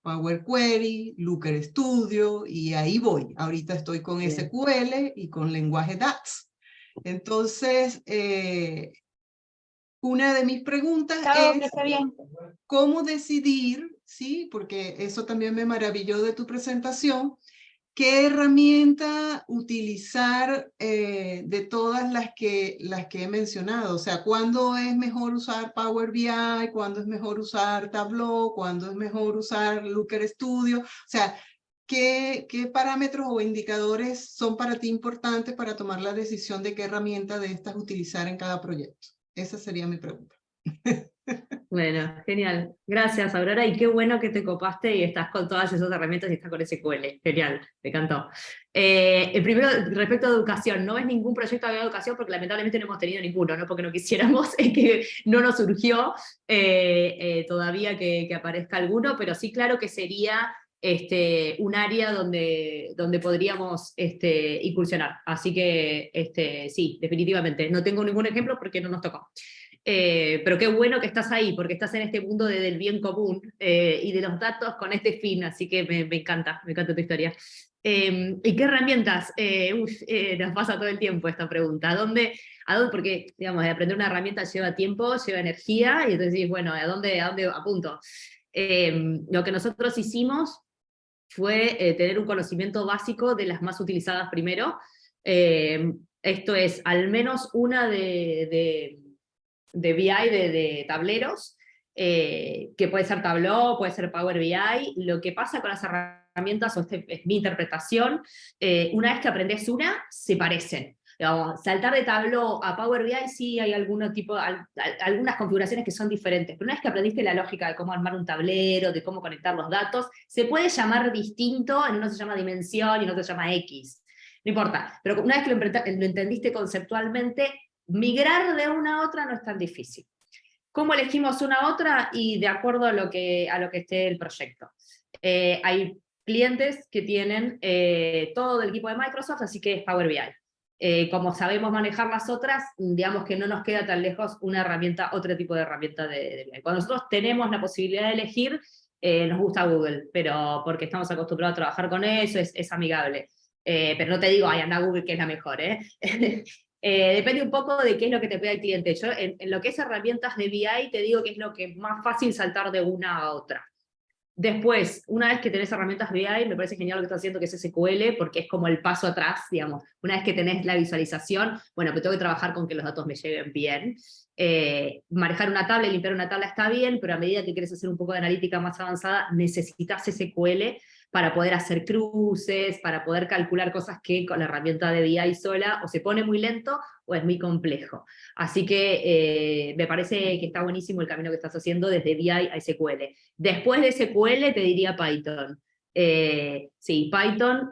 Speaker 5: Power Query, Looker Studio, y ahí voy. Ahorita estoy con
Speaker 2: Bien.
Speaker 5: SQL y con lenguaje DAX. Entonces, una de mis preguntas
Speaker 6: Chao, que
Speaker 5: es
Speaker 6: esté bien.
Speaker 5: cómo decidir, ¿sí? Porque eso también me maravilló de tu presentación, qué herramienta utilizar de todas las que he mencionado. O sea, ¿cuándo es mejor usar Power BI? ¿Cuándo es mejor usar Tableau? ¿Cuándo es mejor usar Looker Studio? O sea, ¿qué parámetros o indicadores son para ti importantes para tomar la decisión de qué herramienta de estas utilizar en cada proyecto? Esa sería mi pregunta.
Speaker 2: Bueno, genial. Gracias, Aurora, y qué bueno que te copaste y estás con todas esas herramientas y estás con SQL. Genial, me encantó. Primero, respecto a educación, no es ningún proyecto de educación porque lamentablemente no hemos tenido ninguno, no porque no quisiéramos, es que no nos surgió todavía que aparezca alguno, pero sí claro que sería un área donde podríamos incursionar. Así que sí, definitivamente. No tengo ningún ejemplo porque no nos tocó. Pero qué bueno que estás ahí, porque estás en este mundo del bien común y de los datos con este fin, así que me encanta tu historia. ¿Y qué herramientas? Nos pasa todo el tiempo esta pregunta. ¿A dónde? Porque, digamos, de aprender una herramienta lleva tiempo, lleva energía, y entonces decís, bueno, ¿a dónde apunto? Lo que nosotros hicimos fue tener un conocimiento básico de las más utilizadas primero. Esto es, al menos una de BI, de tableros, que puede ser Tableau, puede ser Power BI. Lo que pasa con las herramientas, o es mi interpretación, una vez que aprendes una, se parecen. Digamos, saltar de Tableau a Power BI sí hay algunas configuraciones que son diferentes, pero una vez que aprendiste la lógica de cómo armar un tablero, de cómo conectar los datos, se puede llamar distinto, en uno se llama dimensión y en otro se llama X. No importa, pero una vez que lo entendiste conceptualmente, migrar de una a otra no es tan difícil. ¿Cómo elegimos una a otra? Y de acuerdo a lo que esté el proyecto. Hay clientes que tienen todo el equipo de Microsoft, así que es Power BI. Como sabemos manejar las otras, digamos que no nos queda tan lejos una herramienta, otro tipo de herramienta de BI. Cuando nosotros tenemos la posibilidad de elegir, nos gusta Google, pero porque estamos acostumbrados a trabajar con eso, es amigable. Pero no te digo, anda a Google que es la mejor, depende un poco de qué es lo que te pide el cliente. Yo en lo que es herramientas de BI te digo que es lo que es más fácil saltar de una a otra. Después, una vez que tenés herramientas BI, me parece genial lo que estás haciendo, que es SQL, porque es como el paso atrás, digamos. Una vez que tenés la visualización, bueno, pero tengo que trabajar con que los datos me lleguen bien. Manejar una tabla y limpiar una tabla está bien, pero a medida que quieres hacer un poco de analítica más avanzada, necesitas SQL para poder hacer cruces, para poder calcular cosas que con la herramienta de BI sola o se pone muy lento o es muy complejo. Así que me parece que está buenísimo el camino que estás haciendo desde BI a SQL. Después de SQL te diría Python. Sí, Python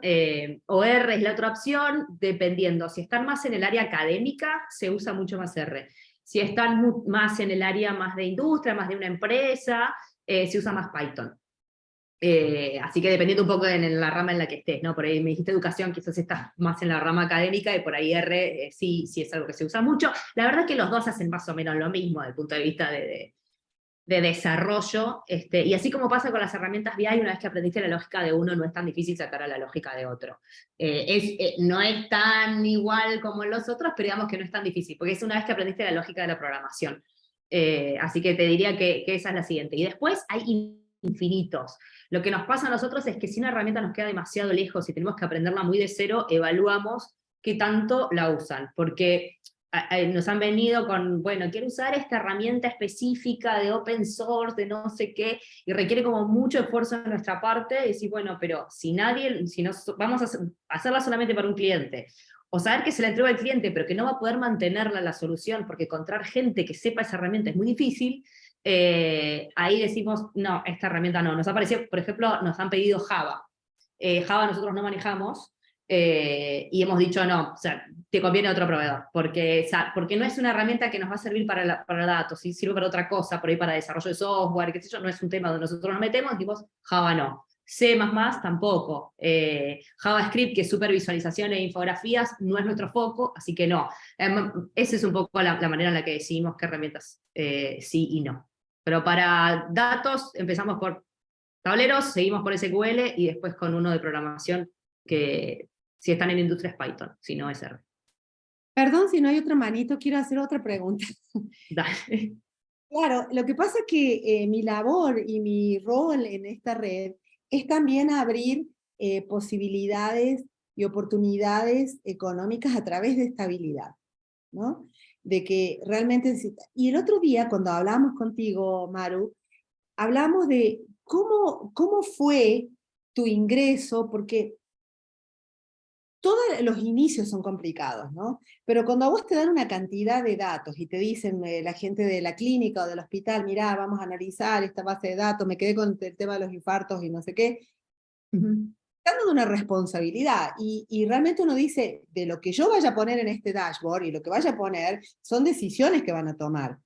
Speaker 2: o R es la otra opción, dependiendo. Si están más en el área académica, se usa mucho más R. Si están más en el área más de industria, más de una empresa, se usa más Python. Así que dependiendo un poco en la rama en la que estés, ¿no? Por ahí me dijiste educación, quizás estás más en la rama académica, y por ahí R sí es algo que se usa mucho. La verdad es que los dos hacen más o menos lo mismo desde el punto de vista de desarrollo, y así como pasa con las herramientas BI, una vez que aprendiste la lógica de uno, no es tan difícil sacar a la lógica de otro. No es tan igual como los otros, pero digamos que no es tan difícil, porque es una vez que aprendiste la lógica de la programación. Así que te diría que esa es la siguiente. Y después hay infinitos. Lo que nos pasa a nosotros es que si una herramienta nos queda demasiado lejos y tenemos que aprenderla muy de cero, evaluamos qué tanto la usan, porque nos han venido con, bueno, quiero usar esta herramienta específica de open source, de no sé qué, y requiere como mucho esfuerzo de nuestra parte, y decir, bueno, pero si vamos a hacerla solamente para un cliente, o saber que se la entrega al cliente, pero que no va a poder mantenerla la solución, porque encontrar gente que sepa esa herramienta es muy difícil, ahí decimos, no, esta herramienta no. Nos ha parecido, por ejemplo, nos han pedido Java. Java nosotros no manejamos, y hemos dicho no, o sea, te conviene otro proveedor, porque no es una herramienta que nos va a servir para datos, ¿sí? Sirve para otra cosa, por ahí para desarrollo de software, qué sé yo, no es un tema donde nosotros nos metemos, decimos Java no. C++ tampoco. JavaScript, que es supervisualización e infografías, no es nuestro foco, así que no. Esa es un poco la manera en la que decidimos qué herramientas sí y no. Pero para datos empezamos por tableros, seguimos por SQL y después con uno de programación que si están en industria es Python, si no es R.
Speaker 1: Perdón si no hay otra manito, quiero hacer otra pregunta.
Speaker 2: Dale.
Speaker 1: Claro, lo que pasa es que mi labor y mi rol en esta red es también abrir posibilidades y oportunidades económicas a través de estabilidad, ¿no? De que realmente... Y el otro día, cuando hablamos contigo, Maru, hablamos de cómo fue tu ingreso, porque todos los inicios son complicados, ¿no? Pero cuando a vos te dan una cantidad de datos y te dicen la gente de la clínica o del hospital, mirá, vamos a analizar esta base de datos, me quedé con el tema de los infartos y no sé qué, están dando una responsabilidad y realmente uno dice, de lo que yo vaya a poner en este dashboard y lo que vaya a poner son decisiones que van a tomar.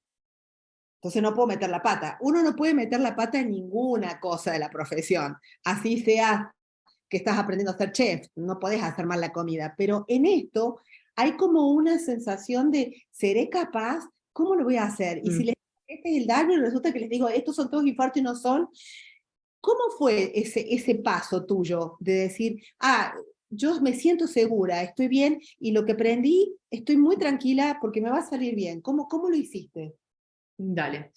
Speaker 1: Entonces no puedo meter la pata. Uno no puede meter la pata en ninguna cosa de la profesión, así sea que estás aprendiendo a ser chef, no podés hacer mal la comida, pero en esto hay como una sensación de, ¿seré capaz? ¿Cómo lo voy a hacer? Y si les este es el daño y resulta que les digo, estos son todos infartos y no son, ¿cómo fue ese paso tuyo de decir, yo me siento segura, estoy bien, y lo que aprendí, estoy muy tranquila porque me va a salir bien? ¿Cómo lo hiciste?
Speaker 2: Dale.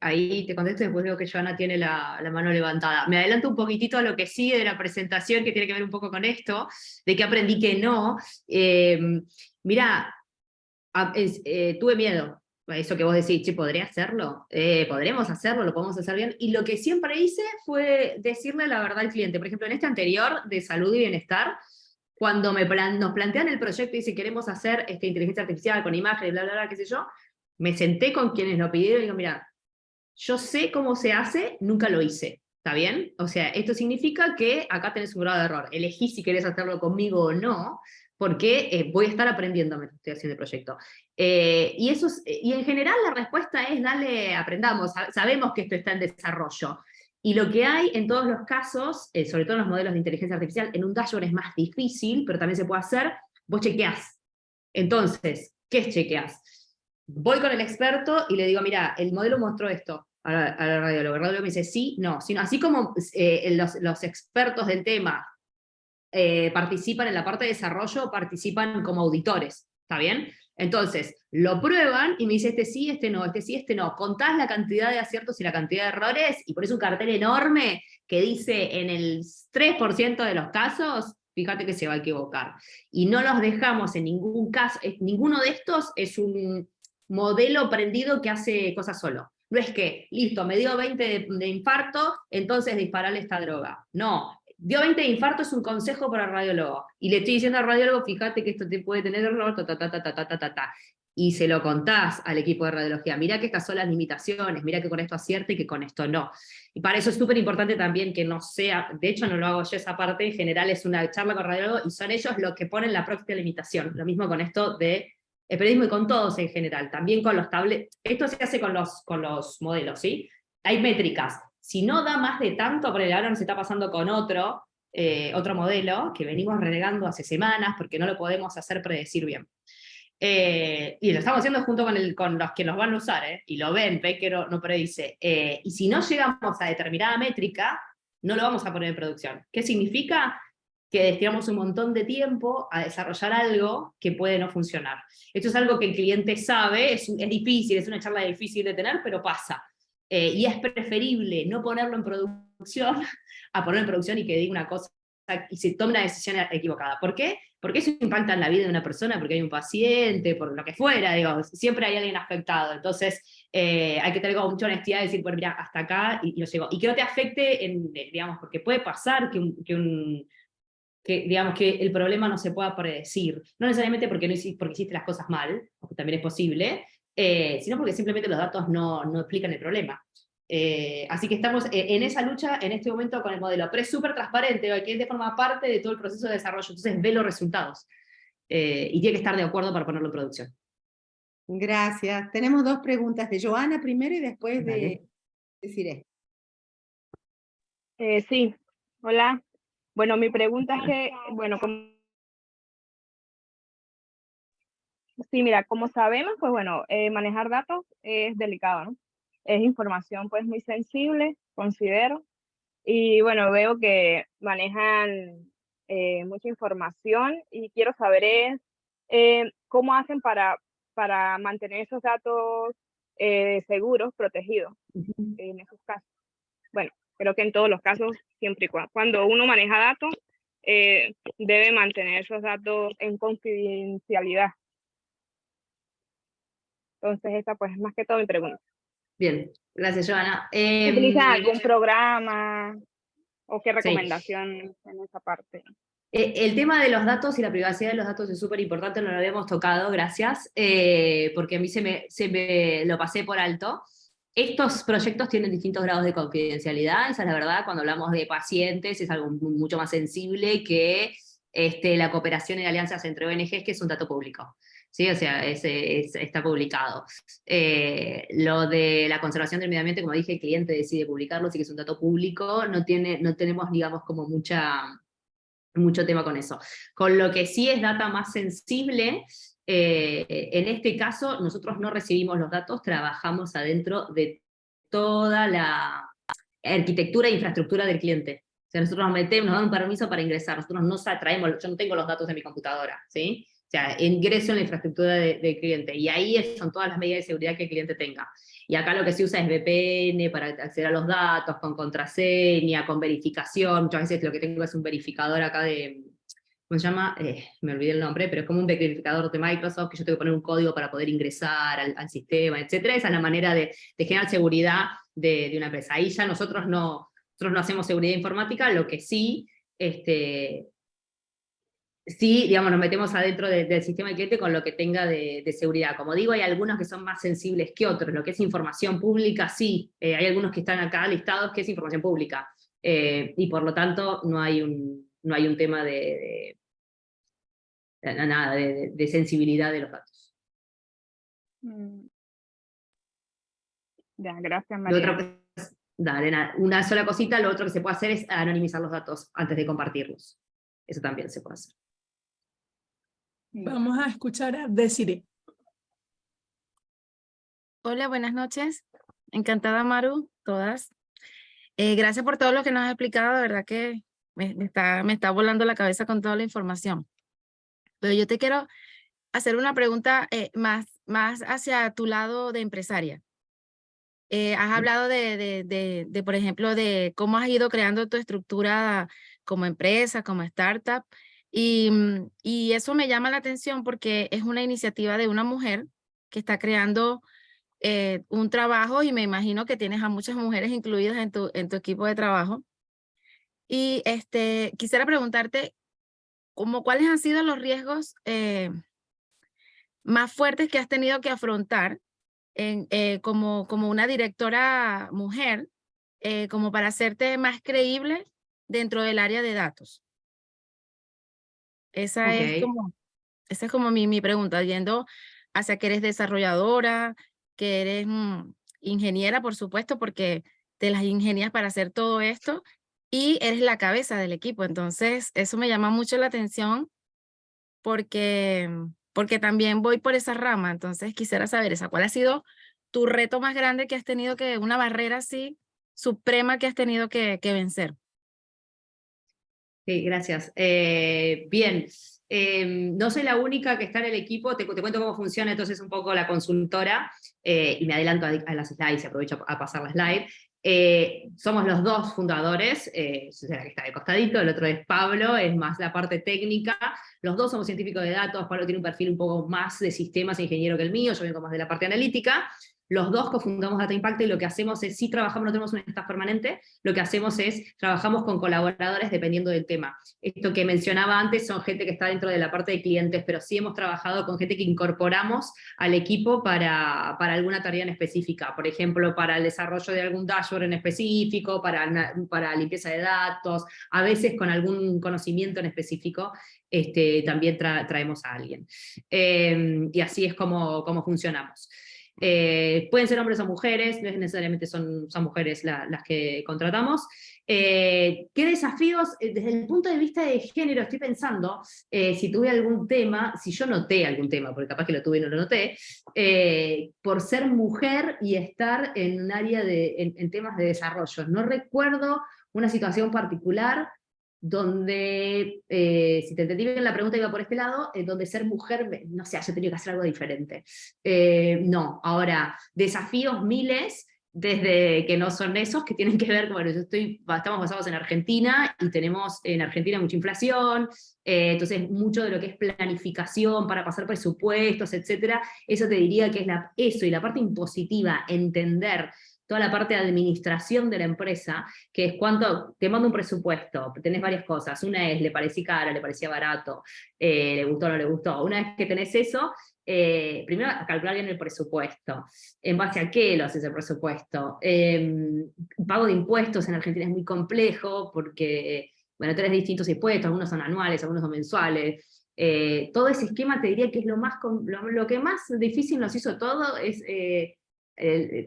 Speaker 2: Ahí te contesto y después veo que Joana tiene la mano levantada. Me adelanto un poquitito a lo que sigue de la presentación, que tiene que ver un poco con esto, de que aprendí que no. Mirá, tuve miedo. Eso que vos decís, che, ¿podría hacerlo? ¿Podremos hacerlo? ¿Lo podemos hacer bien? Y lo que siempre hice fue decirle la verdad al cliente. Por ejemplo, en este anterior de salud y bienestar, cuando nos plantean el proyecto y dicen queremos hacer inteligencia artificial con imágenes, bla, bla, bla, qué sé yo, me senté con quienes lo pidieron y digo, mira, yo sé cómo se hace, nunca lo hice, ¿está bien? O sea, esto significa que acá tenés un grado de error. Elegí si querés hacerlo conmigo o no, porque voy a estar aprendiendo mientras estoy haciendo el proyecto. Y en general la respuesta es, dale, aprendamos, sabemos que esto está en desarrollo. Y lo que hay en todos los casos, sobre todo en los modelos de inteligencia artificial, en un dashboard es más difícil, pero también se puede hacer, vos chequeás. Entonces, ¿qué es chequeás? Voy con el experto y le digo, mira, el modelo mostró esto a la radióloga. El radiólogo me dice, sí, no. Sino, así como los expertos del tema participan en la parte de desarrollo, participan como auditores, ¿está bien? Entonces, lo prueban y me dice, este sí, este no, este sí, este no. Contás la cantidad de aciertos y la cantidad de errores y pones un cartel enorme que dice en el 3% de los casos, fíjate que se va a equivocar. Y no los dejamos en ningún caso, ninguno de estos es un modelo prendido que hace cosas solo. No es que, listo, me dio 20 de infarto, entonces disparale esta droga. No, dio 20 de infarto es un consejo para el radiólogo. Y le estoy diciendo al radiólogo, fíjate que esto te puede tener error, y se lo contás al equipo de radiología. Mirá que estas son las limitaciones, mirá que con esto acierta y que con esto no. Y para eso es súper importante también que no sea, de hecho no lo hago yo esa parte, en general es una charla con radiólogo y son ellos los que ponen la propia limitación. Lo mismo con esto de el periodismo y con todos en general, también con los tablets. Esto se hace con los modelos, ¿sí? Hay métricas. Si no da más de tanto, por ahora nos está pasando con otro modelo que venimos renegando hace semanas porque no lo podemos hacer predecir bien. Y lo estamos haciendo junto con los que nos van a usar, y lo ven que no predice. Y si no llegamos a determinada métrica, no lo vamos a poner en producción. ¿Qué significa? Que destinamos un montón de tiempo a desarrollar algo que puede no funcionar. Esto es algo que el cliente sabe, es difícil, es una charla difícil de tener, pero pasa. Y es preferible no ponerlo en producción a ponerlo en producción y que diga una cosa y se tome una decisión equivocada. ¿Por qué? Porque eso impacta en la vida de una persona, porque hay un paciente, por lo que fuera, digo, siempre hay alguien afectado. Entonces, hay que tener como mucha honestidad y decir, bueno, mira, hasta acá y lo llego. Y que no te afecte, digamos, porque puede pasar digamos que el problema no se pueda predecir, no necesariamente porque hiciste las cosas mal, porque también es posible, sino porque simplemente los datos no explican el problema. Así que estamos en esa lucha en este momento con el modelo, pero es súper transparente, el cliente forma parte de todo el proceso de desarrollo, entonces ve los resultados y tiene que estar de acuerdo para ponerlo en producción.
Speaker 1: Gracias. Tenemos dos preguntas de Joana primero y después
Speaker 2: Dale.
Speaker 1: de Cire.
Speaker 6: Sí, hola. Bueno, mi pregunta es que, bueno, sí, mira, como sabemos, pues bueno, manejar datos es delicado, ¿no? Es información pues muy sensible, considero, y bueno, veo que manejan mucha información y quiero saber cómo hacen para mantener esos datos seguros, protegidos en esos casos. Bueno, creo que en todos los casos, siempre y cuando uno maneja datos, debe mantener esos datos en confidencialidad. Entonces, esta pues es más que todo mi pregunta.
Speaker 2: Bien, gracias, Joana.
Speaker 6: ¿Utilizan algún programa o qué
Speaker 2: Sí.
Speaker 6: recomendación en esa parte?
Speaker 2: El tema de los datos y la privacidad de los datos es súper importante, no lo habíamos tocado, gracias, porque a mí se me lo pasé por alto. Estos proyectos tienen distintos grados de confidencialidad, esa es la verdad, cuando hablamos de pacientes es algo mucho más sensible que la cooperación y alianzas entre ONGs, que es un dato público. ¿Sí? O sea, está publicado. Lo de la conservación del medio ambiente, como dije, el cliente decide publicarlo, así que es un dato público, no tenemos, digamos, como mucho tema con eso. Con lo que sí es data más sensible, en este caso nosotros no recibimos los datos, trabajamos adentro de toda la arquitectura e infraestructura del cliente. O sea, nosotros nos metemos, nos dan un permiso para ingresar, nosotros no traemos, yo no tengo los datos de mi computadora, ¿sí? O sea, ingreso en la infraestructura del cliente, y ahí son todas las medidas de seguridad que el cliente tenga. Y acá lo que se usa es VPN para acceder a los datos, con contraseña, con verificación. Muchas veces lo que tengo es un verificador acá de, ¿cómo se llama? Me olvidé el nombre, pero es como un verificador de Microsoft, que yo tengo que poner un código para poder ingresar al sistema, etc. Esa es la manera de generar seguridad de una empresa. Ahí ya nosotros no hacemos seguridad informática, lo que sí, sí, digamos, nos metemos adentro del sistema del cliente con lo que tenga de seguridad. Como digo, hay algunos que son más sensibles que otros. Lo que es información pública, sí. Hay algunos que están acá listados que es información pública. Y por lo tanto, no hay un tema de sensibilidad de los datos.
Speaker 6: Ya, gracias,
Speaker 2: Lo
Speaker 6: María.
Speaker 2: otro una sola cosita, lo otro que se puede hacer es anonimizar los datos antes de compartirlos. Eso también se puede hacer.
Speaker 4: Vamos a escuchar a Desiree.
Speaker 7: Hola, buenas noches. Encantada, Maru, todas. Gracias por todo lo que nos has explicado, de verdad que me está volando la cabeza con toda la información. Pero yo te quiero hacer una pregunta más hacia tu lado de empresaria. Has hablado por ejemplo, de cómo has ido creando tu estructura como empresa, como startup, y eso me llama la atención porque es una iniciativa de una mujer que está creando un trabajo, y me imagino que tienes a muchas mujeres incluidas en tu equipo de trabajo. Y quisiera preguntarte, ¿cuáles han sido los riesgos más fuertes que has tenido que afrontar como una directora mujer, como para hacerte más creíble dentro del área de datos? Esa es como mi pregunta, yendo hacia que eres desarrolladora, que eres ingeniera, por supuesto, porque te las ingenias para hacer todo esto, y eres la cabeza del equipo. Entonces, eso me llama mucho la atención porque también voy por esa rama. Entonces, quisiera saber ¿cuál ha sido tu reto más grande que has tenido una barrera así suprema que has tenido que vencer?
Speaker 2: Sí, gracias. Bien, no soy la única que está en el equipo, te cuento cómo funciona entonces un poco la consultora, y me adelanto a las slides, aprovecho a pasar la slide. Somos los dos fundadores, la que está de costadito, el otro es Pablo, es más la parte técnica. Los dos somos científicos de datos. Pablo tiene un perfil un poco más de sistemas, ingeniero que el mío, yo vengo más de la parte analítica. Los dos cofundamos Data Impact y lo que hacemos es, si trabajamos, no tenemos un staff permanente, lo que hacemos es, trabajamos con colaboradores dependiendo del tema. Esto que mencionaba antes son gente que está dentro de la parte de clientes, pero sí hemos trabajado con gente que incorporamos al equipo para alguna tarea en específica. Por ejemplo, para el desarrollo de algún dashboard en específico, para limpieza de datos, a veces con algún conocimiento en específico, también traemos a alguien. Y así es como funcionamos. Pueden ser hombres o mujeres, no necesariamente son mujeres las que contratamos. ¿Qué desafíos, desde el punto de vista de género, estoy pensando, si tuve algún tema, si yo noté algún tema, porque capaz que lo tuve y no lo noté, por ser mujer y estar en un área en temas de desarrollo? No recuerdo una situación particular donde, si te entendí bien la pregunta iba por este lado, donde ser mujer, no sé, haya tenido que hacer algo diferente. No, ahora, desafíos miles, desde que no son esos, que tienen que ver, bueno, estamos basados en Argentina, y tenemos en Argentina mucha inflación, entonces mucho de lo que es planificación para pasar presupuestos, etcétera, eso te diría que es eso, y la parte impositiva, entender toda la parte de administración de la empresa, que es cuánto, te mando un presupuesto, tenés varias cosas, una es, le parecía cara, le parecía barato, le gustó o no le gustó. Una vez que tenés eso, primero a calcular bien el presupuesto, en base a qué lo haces el presupuesto. Pago de impuestos en Argentina es muy complejo, porque, bueno, tenés distintos impuestos, algunos son anuales, algunos son mensuales. Todo ese esquema te diría que es lo que más difícil nos hizo todo, es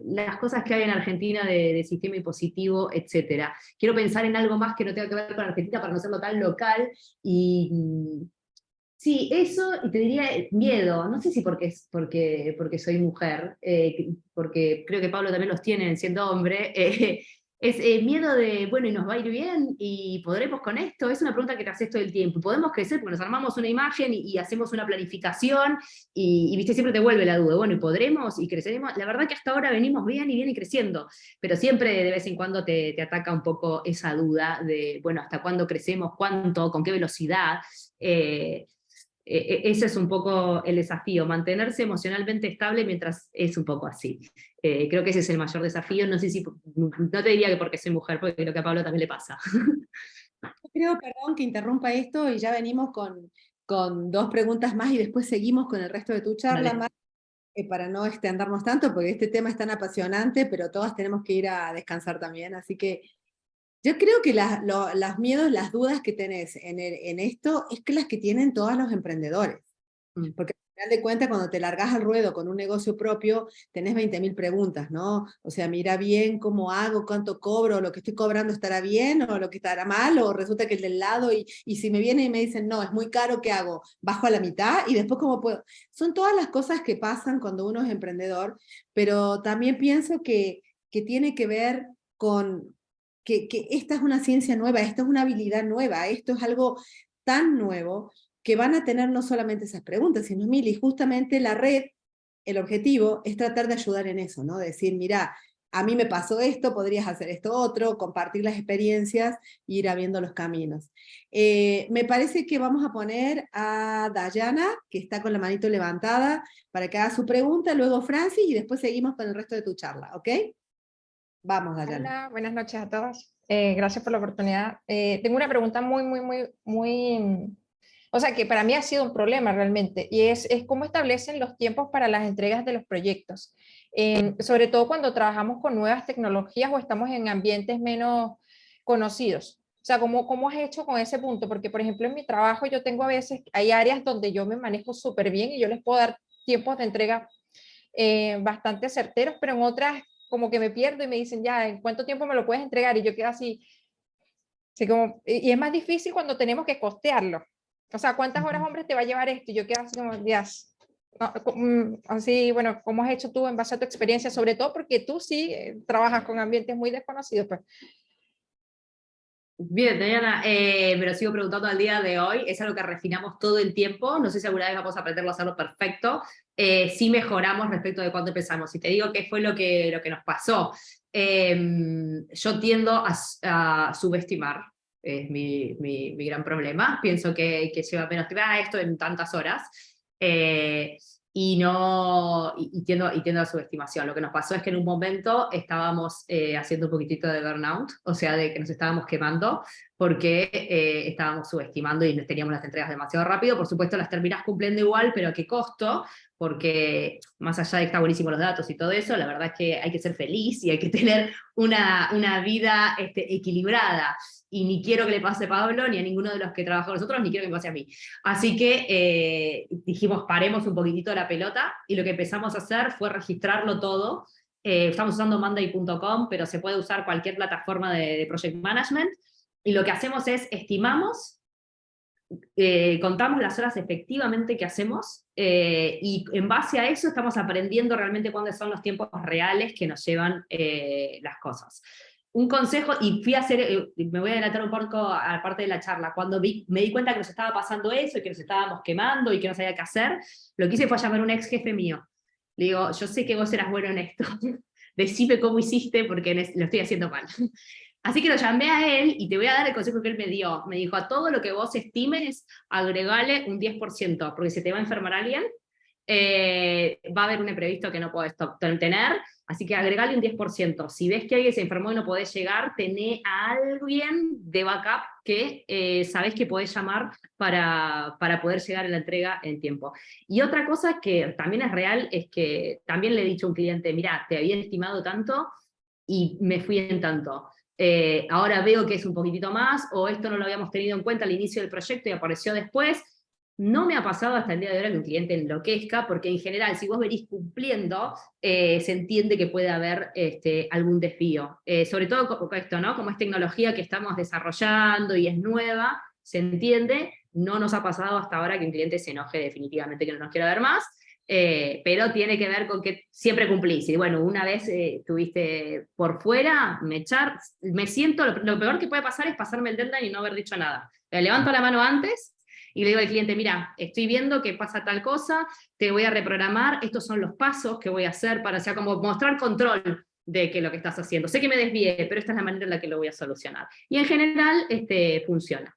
Speaker 2: las cosas que hay en Argentina de sistema impositivo, etc. Quiero pensar en algo más que no tenga que ver con Argentina para no serlo tan local, y sí, eso, y te diría miedo, no sé si porque soy mujer, porque creo que Pablo también los tiene siendo hombre, es miedo de, bueno, ¿y nos va a ir bien? ¿Y podremos con esto? Es una pregunta que te haces todo el tiempo. ¿Podemos crecer? Porque nos armamos una imagen y hacemos una planificación, y viste, siempre te vuelve la duda, bueno, ¿y podremos? ¿Y creceremos? La verdad que hasta ahora venimos bien y creciendo, pero siempre de vez en cuando te ataca un poco esa duda de, bueno, ¿hasta cuándo crecemos? ¿Cuánto? ¿Con qué velocidad? Ese es un poco el desafío, mantenerse emocionalmente estable mientras es un poco así. Creo que ese es el mayor desafío, no sé si, no te diría que porque soy mujer, porque creo que a Pablo también le pasa.
Speaker 1: Creo, perdón, que interrumpa esto, y ya venimos con dos preguntas más y después seguimos con el resto de tu charla,
Speaker 2: Dale.
Speaker 1: Mar, para no extendernos tanto, porque este tema es tan apasionante, pero todas tenemos que ir a descansar también, así que yo creo que los miedos, las dudas que tenés en esto, es que las que tienen todos los emprendedores. Porque al final de cuentas, cuando te largás al ruedo con un negocio propio, tenés 20.000 preguntas, ¿no? O sea, mira bien cómo hago, cuánto cobro, lo que estoy cobrando estará bien, o lo que estará mal, o resulta que el del lado, y si me vienen y me dicen, no, es muy caro, ¿qué hago? Bajo a la mitad, y después cómo puedo. Son todas las cosas que pasan cuando uno es emprendedor, pero también pienso que tiene que ver con que esta es una ciencia nueva, esta es una habilidad nueva, esto es algo tan nuevo, que van a tener no solamente esas preguntas, sino mil, y justamente la red, el objetivo es tratar de ayudar en eso, ¿no? Decir, mira, a mí me pasó esto, podrías hacer esto otro, compartir las experiencias e ir abriendo los caminos. Me parece que vamos a poner a Dayana, que está con la manito levantada, para que haga su pregunta, luego Francis, y después seguimos con el resto de tu charla, ¿ok? Vamos, Dayana.
Speaker 8: Hola, buenas noches a todos. Gracias por la oportunidad. Tengo una pregunta o sea, que para mí ha sido un problema realmente, y es cómo establecen los tiempos para las entregas de los proyectos, sobre todo cuando trabajamos con nuevas tecnologías o estamos en ambientes menos conocidos. O sea, ¿cómo has hecho con ese punto? Porque, por ejemplo, en mi trabajo yo tengo a veces, hay áreas donde yo me manejo súper bien y yo les puedo dar tiempos de entrega bastante certeros, pero en otras como que me pierdo y me dicen, ya, ¿en cuánto tiempo me lo puedes entregar? Y yo quedo así como, y es más difícil cuando tenemos que costearlo. O sea, ¿cuántas horas, hombre, te va a llevar esto? Y yo quedo así como, días. Así, bueno, ¿cómo has hecho tú en base a tu experiencia? Sobre todo porque tú sí trabajas con ambientes muy desconocidos, pues.
Speaker 2: Bien, Diana, me lo sigo preguntando al día de hoy, es algo que refinamos todo el tiempo, no sé si alguna vez vamos a aprenderlo a hacerlo perfecto, sí mejoramos respecto de cuando empezamos, y te digo qué fue lo que nos pasó. Yo tiendo a subestimar, es mi gran problema, pienso que lleva menos tiempo esto en tantas horas, y tiendo a la subestimación. Lo que nos pasó es que en un momento estábamos haciendo un poquitito de burnout, o sea, de que nos estábamos quemando, porque estábamos subestimando y teníamos las entregas demasiado rápido. Por supuesto las terminás cumpliendo igual, pero ¿a qué costo? Porque más allá de que está buenísimo los datos y todo eso, la verdad es que hay que ser feliz y hay que tener una vida equilibrada. Y ni quiero que le pase a Pablo, ni a ninguno de los que trabajamos nosotros, ni quiero que me pase a mí. Así que dijimos, paremos un poquitito la pelota, y lo que empezamos a hacer fue registrarlo todo. Estamos usando Monday.com, pero se puede usar cualquier plataforma de project management, y lo que hacemos es, estimamos, contamos las horas efectivamente que hacemos, y en base a eso estamos aprendiendo realmente cuáles son los tiempos reales que nos llevan las cosas. Un consejo, y fui a hacer, me voy a adelantar un poco a la parte de la charla, cuando me di cuenta que nos estaba pasando eso, y que nos estábamos quemando, y que no sabía qué hacer, lo que hice fue llamar a un ex jefe mío. Le digo, yo sé que vos eras bueno en esto, decime cómo hiciste, porque lo estoy haciendo mal. Así que lo llamé a él, y te voy a dar el consejo que él me dio. Me dijo, a todo lo que vos estimes, agregale un 10%, porque si te va a enfermar alguien, va a haber un imprevisto que no podés tener, así que agregale un 10%. Si ves que alguien se enfermó y no podés llegar, tené a alguien de backup que sabés que podés llamar para poder llegar a la entrega en tiempo. Y otra cosa que también es real, es que también le he dicho a un cliente, mira, te había estimado tanto y me fui en tanto. Ahora veo que es un poquitito más, o esto no lo habíamos tenido en cuenta al inicio del proyecto y apareció después. No me ha pasado hasta el día de hoy que un cliente enloquezca, porque en general, si vos venís cumpliendo, se entiende que puede haber algún desvío. Sobre todo con esto, ¿no? Como es tecnología que estamos desarrollando y es nueva, se entiende. No nos ha pasado hasta ahora que un cliente se enoje definitivamente, que no nos quiera ver más, pero tiene que ver con que siempre cumplís. Y bueno, una vez estuviste por fuera, me siento, lo peor que puede pasar es pasarme el deadline y no haber dicho nada. Levanto la mano antes, y le digo al cliente, mira, estoy viendo que pasa tal cosa, te voy a reprogramar, estos son los pasos que voy a hacer para, o sea, como mostrar control de que lo que estás haciendo. Sé que me desvié, pero esta es la manera en la que lo voy a solucionar. Y en general, funciona.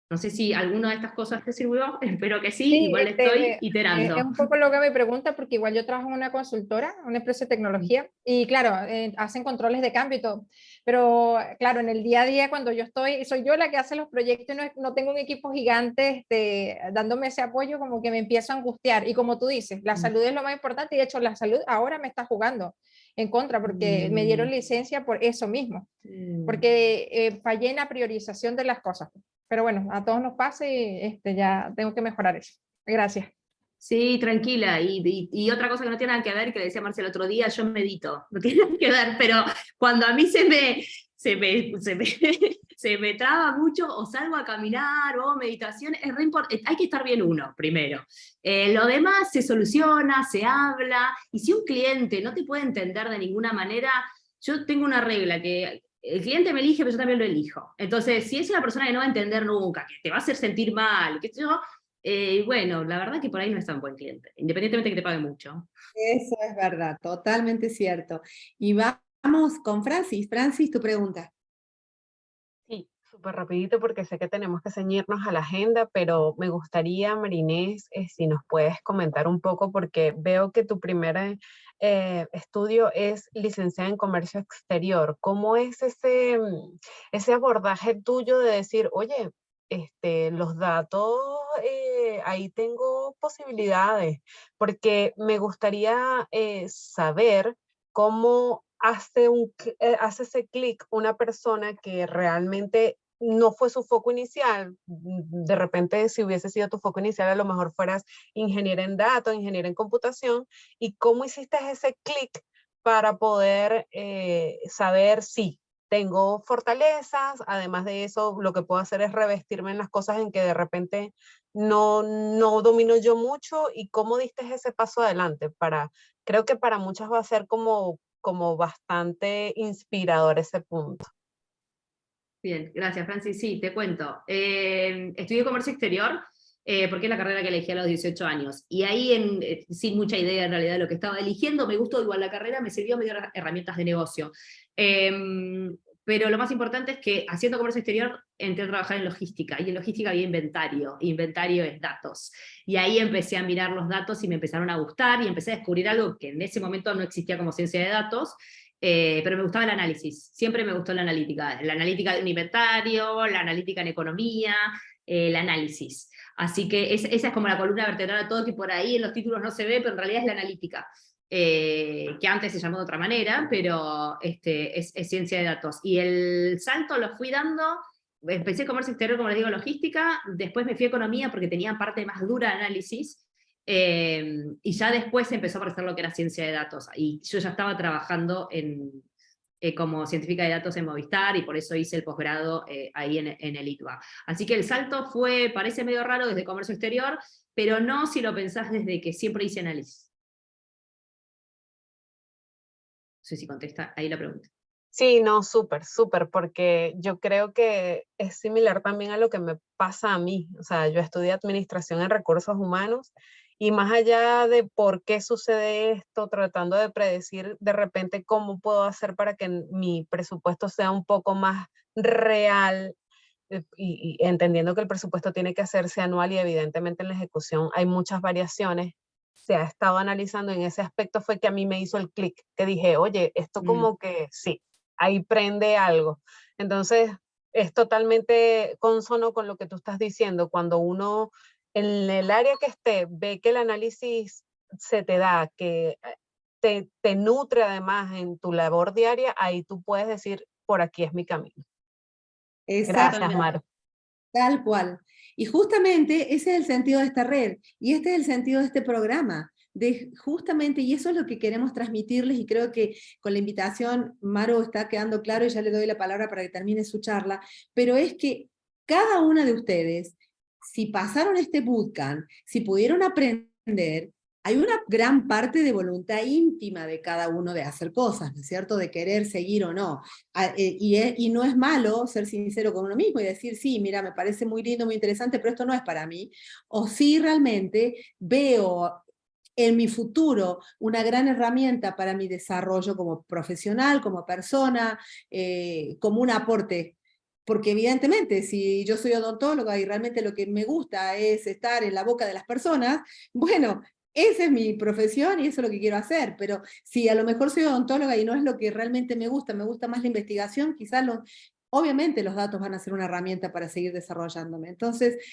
Speaker 2: No sé si alguna de estas cosas te sirvió, espero que sí, igual estoy iterando.
Speaker 8: Es un poco lo que me pregunta, porque igual yo trabajo en una consultora, una empresa de tecnología, y claro, hacen controles de cambio y todo, pero claro, en el día a día cuando yo soy yo la que hace los proyectos, y no tengo un equipo gigante dándome ese apoyo, como que me empiezo a angustiar, y como tú dices, la salud es lo más importante, y de hecho la salud ahora me está jugando en contra, porque me dieron licencia por eso mismo, porque fallé en la priorización de las cosas. Pero bueno, a todos nos pasa, y ya tengo que mejorar eso. Gracias.
Speaker 2: Sí, tranquila. Y otra cosa que no tiene nada que ver, que le decía Marcia el otro día, yo medito. No tiene nada que ver, pero cuando a mí se me traba mucho, o salgo a caminar, o meditación, hay que estar bien uno primero. Lo demás se soluciona, se habla, y si un cliente no te puede entender de ninguna manera, yo tengo una regla que el cliente me elige, pero yo también lo elijo. Entonces, si es una persona que no va a entender nunca, que te va a hacer sentir mal, qué sé yo, bueno, la verdad que por ahí no es tan buen cliente, independientemente de que te pague mucho.
Speaker 1: Eso es verdad, totalmente cierto. Y vamos con Francis. Francis, tu pregunta.
Speaker 9: Sí, súper rapidito porque sé que tenemos que ceñirnos a la agenda, pero me gustaría, Marinés, si nos puedes comentar un poco, porque veo que tu primer estudio es licenciada en comercio exterior. ¿Cómo es ese abordaje tuyo de decir, oye, los datos, ahí tengo posibilidades? Porque me gustaría saber cómo hace ese clic una persona que realmente no fue su foco inicial. De repente, si hubiese sido tu foco inicial, a lo mejor fueras ingeniera en datos, ingeniera en computación, y cómo hiciste ese clic para poder saber si tengo fortalezas. Además de eso, lo que puedo hacer es revestirme en las cosas en que de repente no domino yo mucho, y cómo diste ese paso adelante. Creo que para muchas va a ser como bastante inspirador ese punto.
Speaker 2: Bien, gracias, Francis. Sí, te cuento. Estudié comercio exterior, porque es la carrera que elegí a los 18 años. Y ahí, sin mucha idea en realidad de lo que estaba eligiendo, me gustó igual la carrera, me sirvió, me dio herramientas de negocio. pero lo más importante es que haciendo comercio exterior entré a trabajar en logística, y en logística había inventario, inventario es datos. Y ahí empecé a mirar los datos y me empezaron a gustar, y empecé a descubrir algo que en ese momento no existía como ciencia de datos, pero me gustaba el análisis, siempre me gustó la analítica de un inventario, la analítica en economía, el análisis. Así que esa es como la columna vertebral de todo, que por ahí en los títulos no se ve, pero en realidad es la analítica. Que antes se llamó de otra manera, pero es ciencia de datos. Y el salto lo fui dando, empecé comercio exterior, como les digo, logística, después me fui a economía porque tenía parte más dura de análisis, y ya después empezó a aparecer lo que era ciencia de datos, y yo ya estaba trabajando como científica de datos en Movistar, y por eso hice el posgrado ahí en el ITBA. Así que el salto parece medio raro desde comercio exterior, pero no si lo pensás desde que siempre hice análisis. No sé si contesta ahí la pregunta.
Speaker 9: Sí, no, súper, súper, porque yo creo que es similar también a lo que me pasa a mí. O sea, yo estudié administración en recursos humanos, y más allá de por qué sucede esto, tratando de predecir de repente cómo puedo hacer para que mi presupuesto sea un poco más real, y entendiendo que el presupuesto tiene que hacerse anual y evidentemente en la ejecución hay muchas variaciones, se ha estado analizando en ese aspecto, fue que a mí me hizo el clic, que dije, oye, esto como que sí, ahí prende algo. Entonces, es totalmente consono con lo que tú estás diciendo. Cuando uno, en el área que esté, ve que el análisis se te da, que te nutre además en tu labor diaria, ahí tú puedes decir, por aquí es mi camino. Gracias, Mar.
Speaker 1: Tal cual. Y justamente ese es el sentido de esta red, y este es el sentido de este programa, justamente, y eso es lo que queremos transmitirles, y creo que con la invitación Maru está quedando claro, y ya le doy la palabra para que termine su charla, pero es que cada una de ustedes, si pasaron este bootcamp, si pudieron aprender, hay una gran parte de voluntad íntima de cada uno de hacer cosas, ¿no es cierto?, de querer seguir o no. Y no es malo ser sincero con uno mismo y decir, sí, mira, me parece muy lindo, muy interesante, pero esto no es para mí. O sí, realmente veo en mi futuro una gran herramienta para mi desarrollo como profesional, como persona, como un aporte. Porque evidentemente, si yo soy odontóloga y realmente lo que me gusta es estar en la boca de las personas, bueno, esa es mi profesión y eso es lo que quiero hacer, pero si a lo mejor soy odontóloga y no es lo que realmente me gusta más la investigación, quizás obviamente los datos van a ser una herramienta para seguir desarrollándome. Entonces,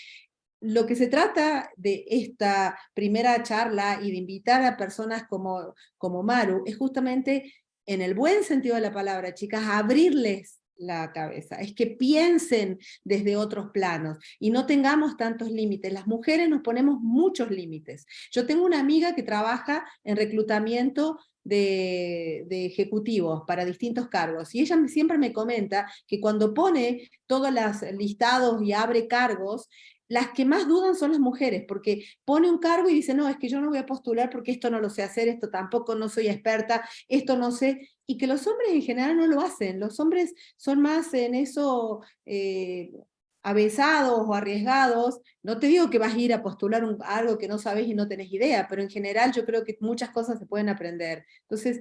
Speaker 1: lo que se trata de esta primera charla y de invitar a personas como Maru es justamente, en el buen sentido de la palabra, chicas, a abrirles la cabeza, es que piensen desde otros planos y no tengamos tantos límites. Las mujeres nos ponemos muchos límites. Yo tengo una amiga que trabaja en reclutamiento de ejecutivos para distintos cargos, y ella siempre me comenta que cuando pone todos los listados y abre cargos, las que más dudan son las mujeres, porque pone un cargo y dice, no, es que yo no voy a postular porque esto no lo sé hacer, esto tampoco, no soy experta, esto no sé, y que los hombres en general no lo hacen. Los hombres son más en eso avesados o arriesgados. No te digo que vas a ir a postular algo que no sabes y no tenés idea, pero en general yo creo que muchas cosas se pueden aprender. Entonces,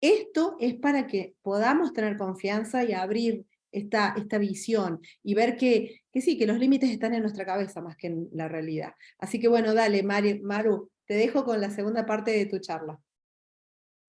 Speaker 1: esto es para que podamos tener confianza y abrir esta visión y ver que sí, que los límites están en nuestra cabeza más que en la realidad. Así que bueno, dale, Maru, te dejo con la segunda parte de tu charla.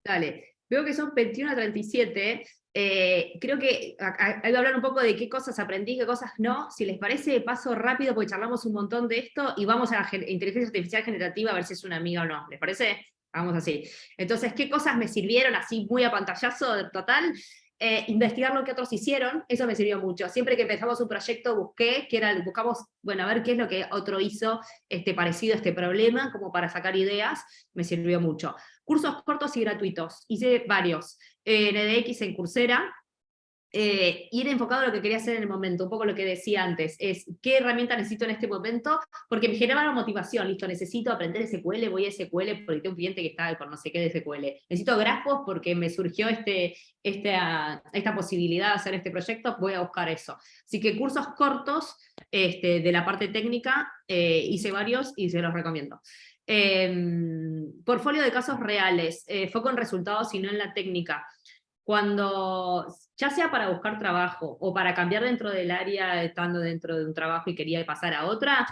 Speaker 2: Dale, veo que son 21 a 37, creo que hay que hablar un poco de qué cosas aprendí, qué cosas no. Si les parece, paso rápido porque charlamos un montón de esto y vamos a la inteligencia artificial generativa a ver si es una amiga o no. ¿Les parece? Vamos así. Entonces, ¿qué cosas me sirvieron así muy a pantallazo total? Investigar lo que otros hicieron, eso me sirvió mucho. Siempre que empezamos un proyecto buscamos, bueno, a ver qué es lo que otro hizo parecido a este problema, como para sacar ideas, me sirvió mucho. Cursos cortos y gratuitos, hice varios, en EDX, en Coursera, ir enfocado a lo que quería hacer en el momento, un poco lo que decía antes, es qué herramienta necesito en este momento, porque me generaba motivación, listo, necesito aprender SQL, voy a SQL porque tengo un cliente que está con no sé qué de SQL, necesito grafos porque me surgió esta posibilidad de hacer este proyecto, voy a buscar eso. Así que cursos cortos de la parte técnica, hice varios y se los recomiendo. Portfolio de casos reales, foco en resultados y no en la técnica. cuando, ya sea para buscar trabajo, o para cambiar dentro del área, estando dentro de un trabajo y quería pasar a otra,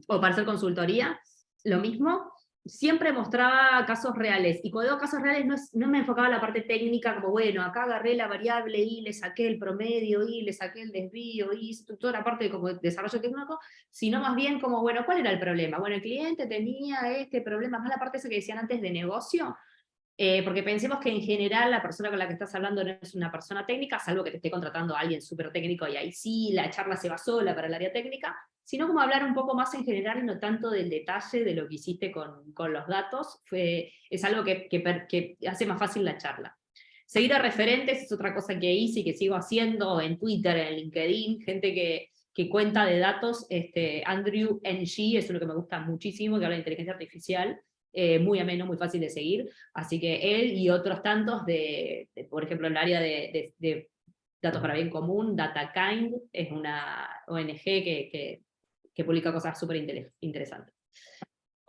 Speaker 2: o para hacer consultoría, lo mismo, siempre mostraba casos reales, y cuando digo casos reales no me enfocaba en la parte técnica, como bueno, acá agarré la variable y le saqué el promedio, y le saqué el desvío, y toda la parte de como desarrollo técnico, sino más bien como, bueno, ¿cuál era el problema? Bueno, el cliente tenía este problema, más la parte esa que decían antes de negocio, porque pensemos que en general la persona con la que estás hablando no es una persona técnica, salvo que te esté contratando a alguien súper técnico, y ahí sí, la charla se va sola para el área técnica, sino como hablar un poco más en general y no tanto del detalle de lo que hiciste con los datos, es algo que hace más fácil la charla. Seguir a referentes es otra cosa que hice y que sigo haciendo en Twitter, en LinkedIn, gente que cuenta de datos, Andrew Ng es uno que me gusta muchísimo, que habla de inteligencia artificial, muy ameno, muy fácil de seguir, así que él y otros tantos por ejemplo, en el área de datos para bien común, DataKind es una ONG que publica cosas súper interesantes.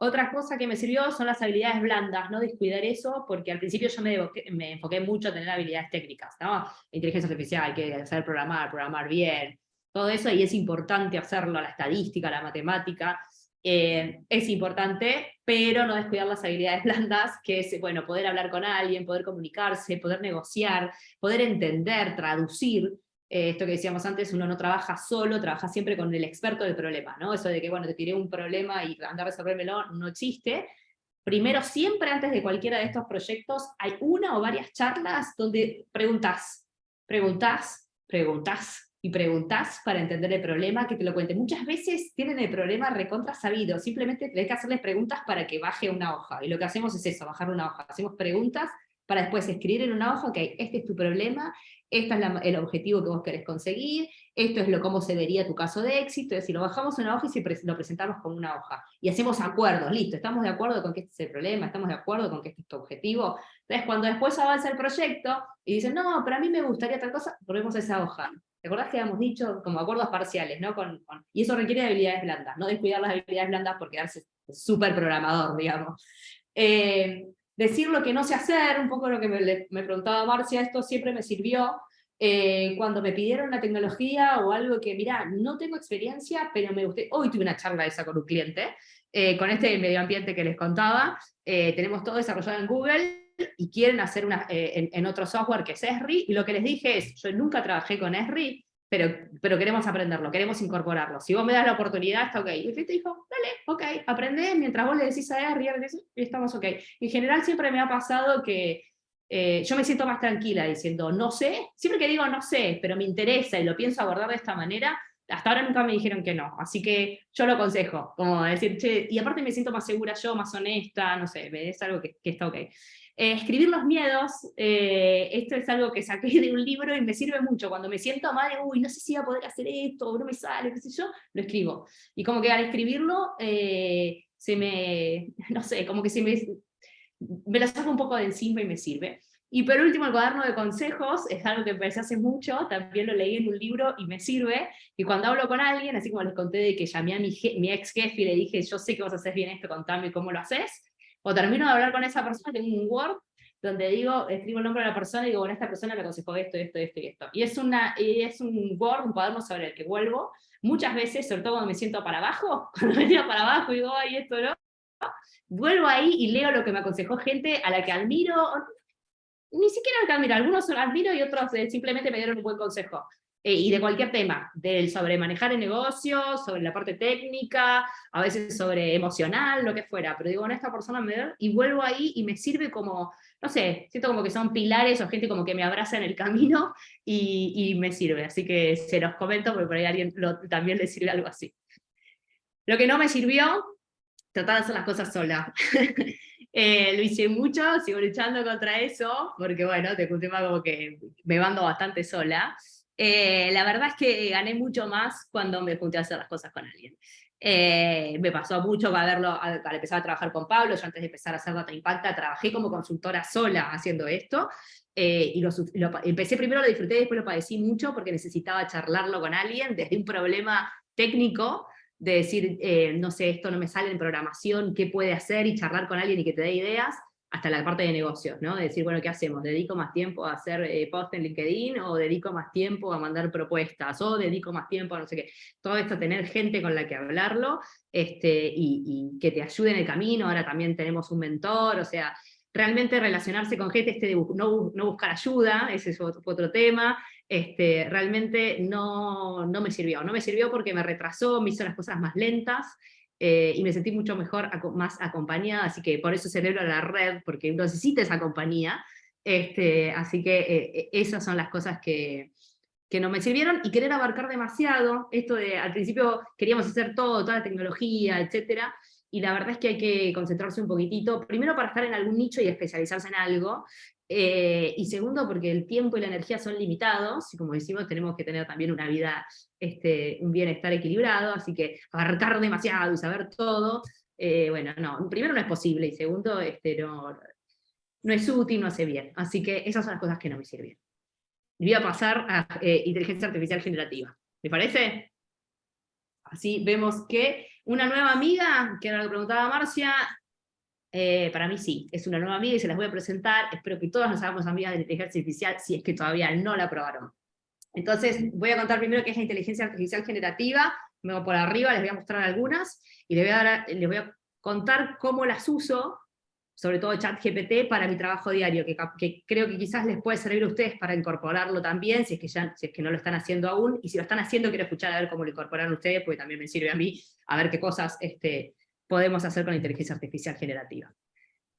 Speaker 2: Otra cosa que me sirvió son las habilidades blandas, no descuidar eso, porque al principio yo me enfoqué mucho en tener habilidades técnicas, ¿no? Inteligencia artificial, que saber programar bien, todo eso, y es importante hacerlo, la estadística, la matemática, es importante, pero no descuidar las habilidades blandas, que es, bueno, poder hablar con alguien, poder comunicarse, poder negociar, poder entender, traducir. Esto que decíamos antes, uno no trabaja solo, trabaja siempre con el experto del problema, ¿no? Eso de que, bueno, te tiré un problema y andar a resolvérmelo no existe. Primero, siempre antes de cualquiera de estos proyectos, hay una o varias charlas donde preguntás y preguntás para entender el problema, que te lo cuente. Muchas veces tienen el problema recontra sabido, simplemente tenés que hacerles preguntas para que baje una hoja, y lo que hacemos es eso, bajar una hoja. Hacemos preguntas para después escribir en una hoja, ok, este es tu problema, este es el objetivo que vos querés conseguir, esto es cómo se vería tu caso de éxito, es decir, lo bajamos en una hoja y lo presentamos con una hoja, y hacemos acuerdos, listo, estamos de acuerdo con que este es el problema, estamos de acuerdo con que este es tu objetivo. Entonces, cuando después avanza el proyecto, y dicen, no, pero a mí me gustaría tal cosa, volvemos a esa hoja. ¿Te acordás que habíamos dicho como acuerdos parciales, ¿no? Y eso requiere de habilidades blandas, no descuidar las habilidades blandas por quedarse súper programador, digamos. Decir lo que no sé hacer, un poco lo que me preguntaba Marcia, esto siempre me sirvió, cuando me pidieron una tecnología o algo que, mirá, no tengo experiencia, pero me gusté. Hoy tuve una charla esa con un cliente, con este medio ambiente que les contaba, tenemos todo desarrollado en Google, y quieren hacer en otro software que es Esri, y lo que les dije es, yo nunca trabajé con Esri, pero queremos aprenderlo, queremos incorporarlo. Si vos me das la oportunidad, está ok. Y el cliente dijo, dale, ok, aprendé, mientras vos le decís a Esri, y estamos ok. En general siempre me ha pasado que yo me siento más tranquila diciendo, no sé, siempre que digo no sé, pero me interesa y lo pienso abordar de esta manera, hasta ahora nunca me dijeron que no, así que yo lo aconsejo, como decir, che, y aparte me siento más segura yo, más honesta, no sé, es algo que está ok. Escribir los miedos, esto es algo que saqué de un libro y me sirve mucho, cuando me siento mal, uy, no sé si voy a poder hacer esto, o no me sale, qué sé yo, lo escribo. Y como que al escribirlo, no sé, como que me lo saco un poco de encima y me sirve. Y por último, el cuaderno de consejos, es algo que empecé hace mucho, también lo leí en un libro y me sirve, y cuando hablo con alguien, así como les conté de que llamé a mi ex jefe y le dije, yo sé que vos haces bien esto, contame cómo lo haces, o termino de hablar con esa persona, tengo un Word, donde escribo el nombre de la persona y digo, bueno, esta persona me aconsejó esto, esto, esto y esto. Y es un Word, un cuaderno sobre el que vuelvo, muchas veces, sobre todo cuando me siento para abajo, cuando me tiro para abajo y digo, ay, esto no, vuelvo ahí y leo lo que me aconsejó gente a la que admiro, ni siquiera al que admiro, algunos admiro y otros simplemente me dieron un buen consejo. Y de cualquier tema, sobre manejar el negocio, sobre la parte técnica, a veces sobre emocional, lo que fuera, pero digo, bueno, esta persona me da, y vuelvo ahí y me sirve como, no sé, siento como que son pilares o gente como que me abraza en el camino y me sirve, así que se los comento porque por ahí a alguien también le sirve algo así. Lo que no me sirvió, tratar de hacer las cosas sola. Lo hice mucho, sigo luchando contra eso, porque bueno, tengo un tema como que me mando bastante sola. La verdad es que gané mucho más cuando me junté a hacer las cosas con alguien. Me pasó mucho al empezar a trabajar con Pablo, yo antes de empezar a hacer Data Impacta, trabajé como consultora sola haciendo esto, y empecé primero, lo disfruté, después lo padecí mucho porque necesitaba charlarlo con alguien desde un problema técnico, de decir, no sé, esto no me sale en programación, qué puede hacer, y charlar con alguien y que te dé ideas, hasta la parte de negocios, ¿no? De decir, bueno, ¿qué hacemos? ¿Dedico más tiempo a hacer post en LinkedIn? ¿O dedico más tiempo a mandar propuestas? ¿O dedico más tiempo a no sé qué? Todo esto, tener gente con la que hablarlo, y que te ayude en el camino. Ahora también tenemos un mentor, o sea, realmente relacionarse con gente, no buscar ayuda, ese es otro tema. Realmente no me sirvió porque me retrasó, me hizo las cosas más lentas, y me sentí mucho mejor, más acompañada, así que por eso celebro la red, porque uno necesita esa compañía. Así que esas son las cosas que no me sirvieron, y querer abarcar demasiado, esto de al principio queríamos hacer todo, toda la tecnología, etcétera, y la verdad es que hay que concentrarse un poquitito, primero para estar en algún nicho y especializarse en algo, y segundo porque el tiempo y la energía son limitados, y como decimos, tenemos que tener también una vida, un bienestar equilibrado, así que abarcar demasiado y saber todo, bueno, no, primero no es posible, y segundo, no es útil, no hace bien, así que esas son las cosas que no me sirvieron. Voy a pasar a inteligencia artificial generativa. ¿Me parece? Así vemos que una nueva amiga, que era lo que preguntaba Marcia, para mí sí, es una nueva amiga y se las voy a presentar. Espero que todas nos hagamos amigas de la inteligencia artificial, si es que todavía no la probaron. Entonces, voy a contar primero qué es la inteligencia artificial generativa. Me voy por arriba, les voy a mostrar algunas, y les voy a contar cómo las uso, sobre todo ChatGPT, para mi trabajo diario, que creo que quizás les puede servir a ustedes para incorporarlo también, si es que no lo están haciendo aún, y si lo están haciendo quiero escuchar a ver cómo lo incorporan ustedes, porque también me sirve a mí, a ver qué cosas podemos hacer con la inteligencia artificial generativa.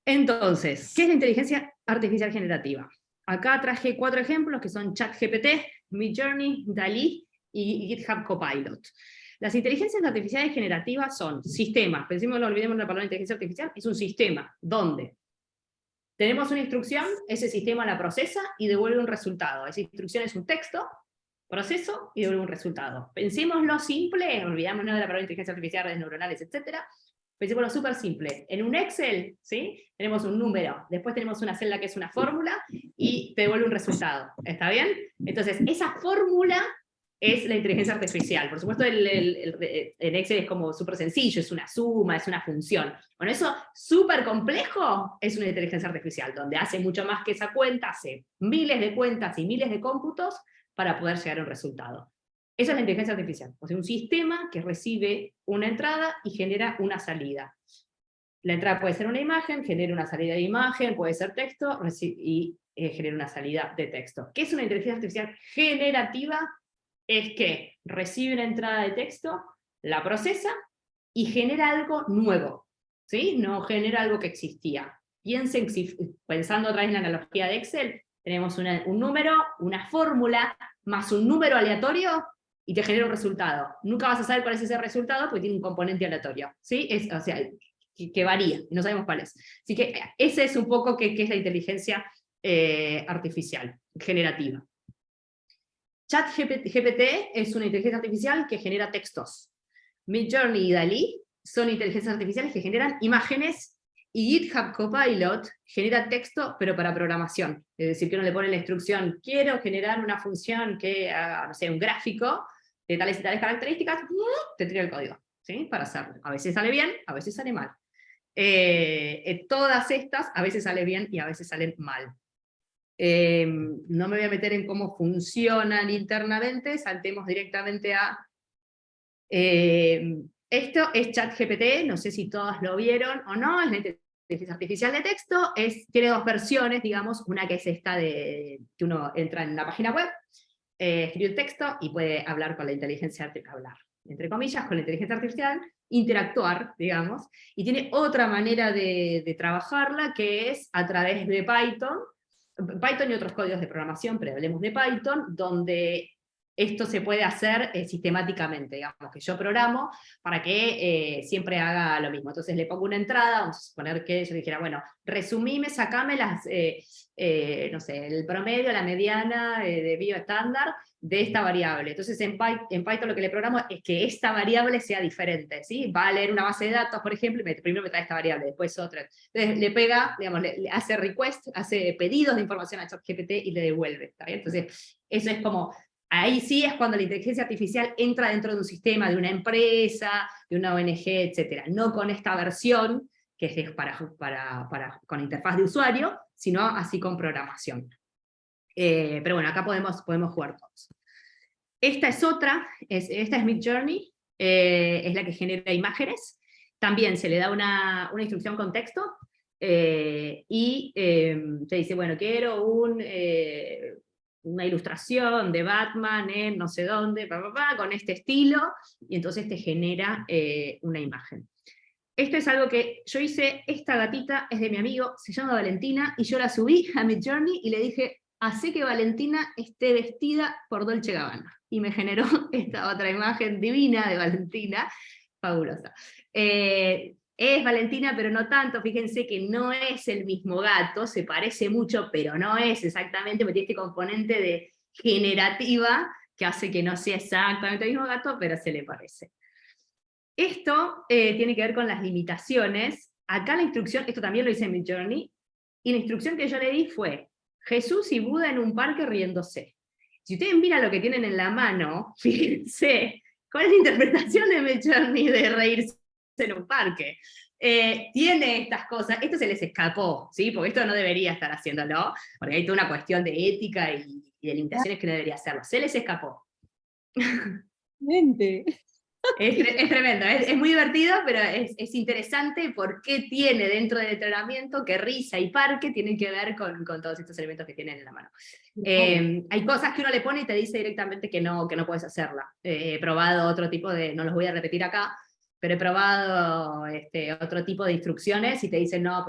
Speaker 2: Entonces, ¿qué es la inteligencia artificial generativa? Acá traje 4 ejemplos, que son ChatGPT, Midjourney, DALL-E y GitHub Copilot. Las inteligencias artificiales generativas son sistemas, pensemos, no olvidemos la palabra inteligencia artificial, es un sistema donde tenemos una instrucción, ese sistema la procesa y devuelve un resultado. Esa instrucción es un texto, proceso y devuelve un resultado. Pensémoslo simple, olvidámonos de la palabra inteligencia artificial, redes neuronales, etc. Pensémoslo súper simple. En un Excel, ¿sí? Tenemos un número, después tenemos una celda que es una fórmula y te devuelve un resultado. ¿Está bien? Entonces, esa fórmula es la inteligencia artificial. Por supuesto, el Excel es como súper sencillo, es una suma, es una función. Bueno, eso súper complejo es una inteligencia artificial, donde hace mucho más que esa cuenta, hace miles de cuentas y miles de cómputos para poder llegar a un resultado. Esa es la inteligencia artificial, o sea, un sistema que recibe una entrada y genera una salida. La entrada puede ser una imagen, genera una salida de imagen, puede ser texto, y genera una salida de texto. ¿Qué es una inteligencia artificial generativa? Es que recibe una entrada de texto, la procesa y genera algo nuevo, ¿sí? No genera algo que existía. Piensen, pensando otra vez en la analogía de Excel, tenemos un número, una fórmula, más un número aleatorio, y te genera un resultado. Nunca vas a saber cuál es ese resultado, porque tiene un componente aleatorio, ¿sí? O sea, que varía, y no sabemos cuál es. Así que ese es un poco qué es la inteligencia artificial generativa. ChatGPT es una inteligencia artificial que genera textos. Midjourney y DALL-E son inteligencias artificiales que generan imágenes, y GitHub Copilot genera texto, pero para programación. Es decir, que uno le pone la instrucción, quiero generar una función que haga, no sé, un gráfico de tales y tales características, te tira el código, ¿sí? Para hacerlo. A veces sale bien, a veces sale mal. Todas estas, a veces sale bien y a veces salen mal. No me voy a meter en cómo funcionan internamente, saltemos directamente a... esto es ChatGPT, no sé si todos lo vieron o no, es la inteligencia artificial de texto, tiene 2 versiones, digamos, una que es esta que uno entra en una página web, escribe un texto y puede hablar con la inteligencia artificial, hablar, entre comillas, con la inteligencia artificial, interactuar, digamos, y tiene otra manera de trabajarla, que es a través de Python y otros códigos de programación, pero hablemos de Python, donde esto se puede hacer sistemáticamente, digamos, que yo programo para que siempre haga lo mismo. Entonces le pongo una entrada, vamos a suponer que yo dijera, bueno, resumime, sacame las, no sé, el promedio, la mediana de bioestándar de esta variable. Entonces en Python lo que le programo es que esta variable sea diferente, ¿sí? Va a leer una base de datos, por ejemplo, y primero me trae esta variable, después otra. Entonces le pega, digamos, le hace request, hace pedidos de información a ChatGPT y le devuelve, ¿está bien? Entonces eso es como... Ahí sí es cuando la inteligencia artificial entra dentro de un sistema, de una empresa, de una ONG, etc. No con esta versión que es con interfaz de usuario, sino así con programación. Pero bueno, acá podemos jugar todos. Esta es otra, esta es Midjourney, es la que genera imágenes. También se le da una instrucción con texto, y te dice, bueno, quiero una ilustración de Batman en no sé dónde, con este estilo, y entonces te genera una imagen. Esto es algo que yo hice, esta gatita es de mi amigo, se llama Valentina, y yo la subí a Midjourney y le dije, hacé que Valentina esté vestida por Dolce & Gabbana. Y me generó esta otra imagen divina de Valentina, fabulosa. Es Valentina, pero no tanto, fíjense que no es el mismo gato, se parece mucho, pero no es exactamente, porque tiene este componente de generativa, que hace que no sea exactamente el mismo gato, pero se le parece. Esto tiene que ver con las limitaciones. Acá la instrucción, esto también lo hice en Midjourney, y la instrucción que yo le di fue, Jesús y Buda en un parque riéndose. Si ustedes miran lo que tienen en la mano, fíjense, ¿cuál es la interpretación de Midjourney de reírse en un parque? Tiene estas cosas, esto se les escapó, ¿sí? Porque esto no debería estar haciéndolo, porque hay toda una cuestión de ética y de limitaciones que no debería hacerlo. Se les escapó. Es tremendo, es muy divertido, pero es interesante por qué tiene dentro del entrenamiento que risa y parque tienen que ver con todos estos elementos que tienen en la mano. Hay cosas que uno le pone y te dice directamente que no puedes hacerla. He probado otro tipo de, no los voy a repetir acá, pero he probado otro tipo de instrucciones y te dicen no,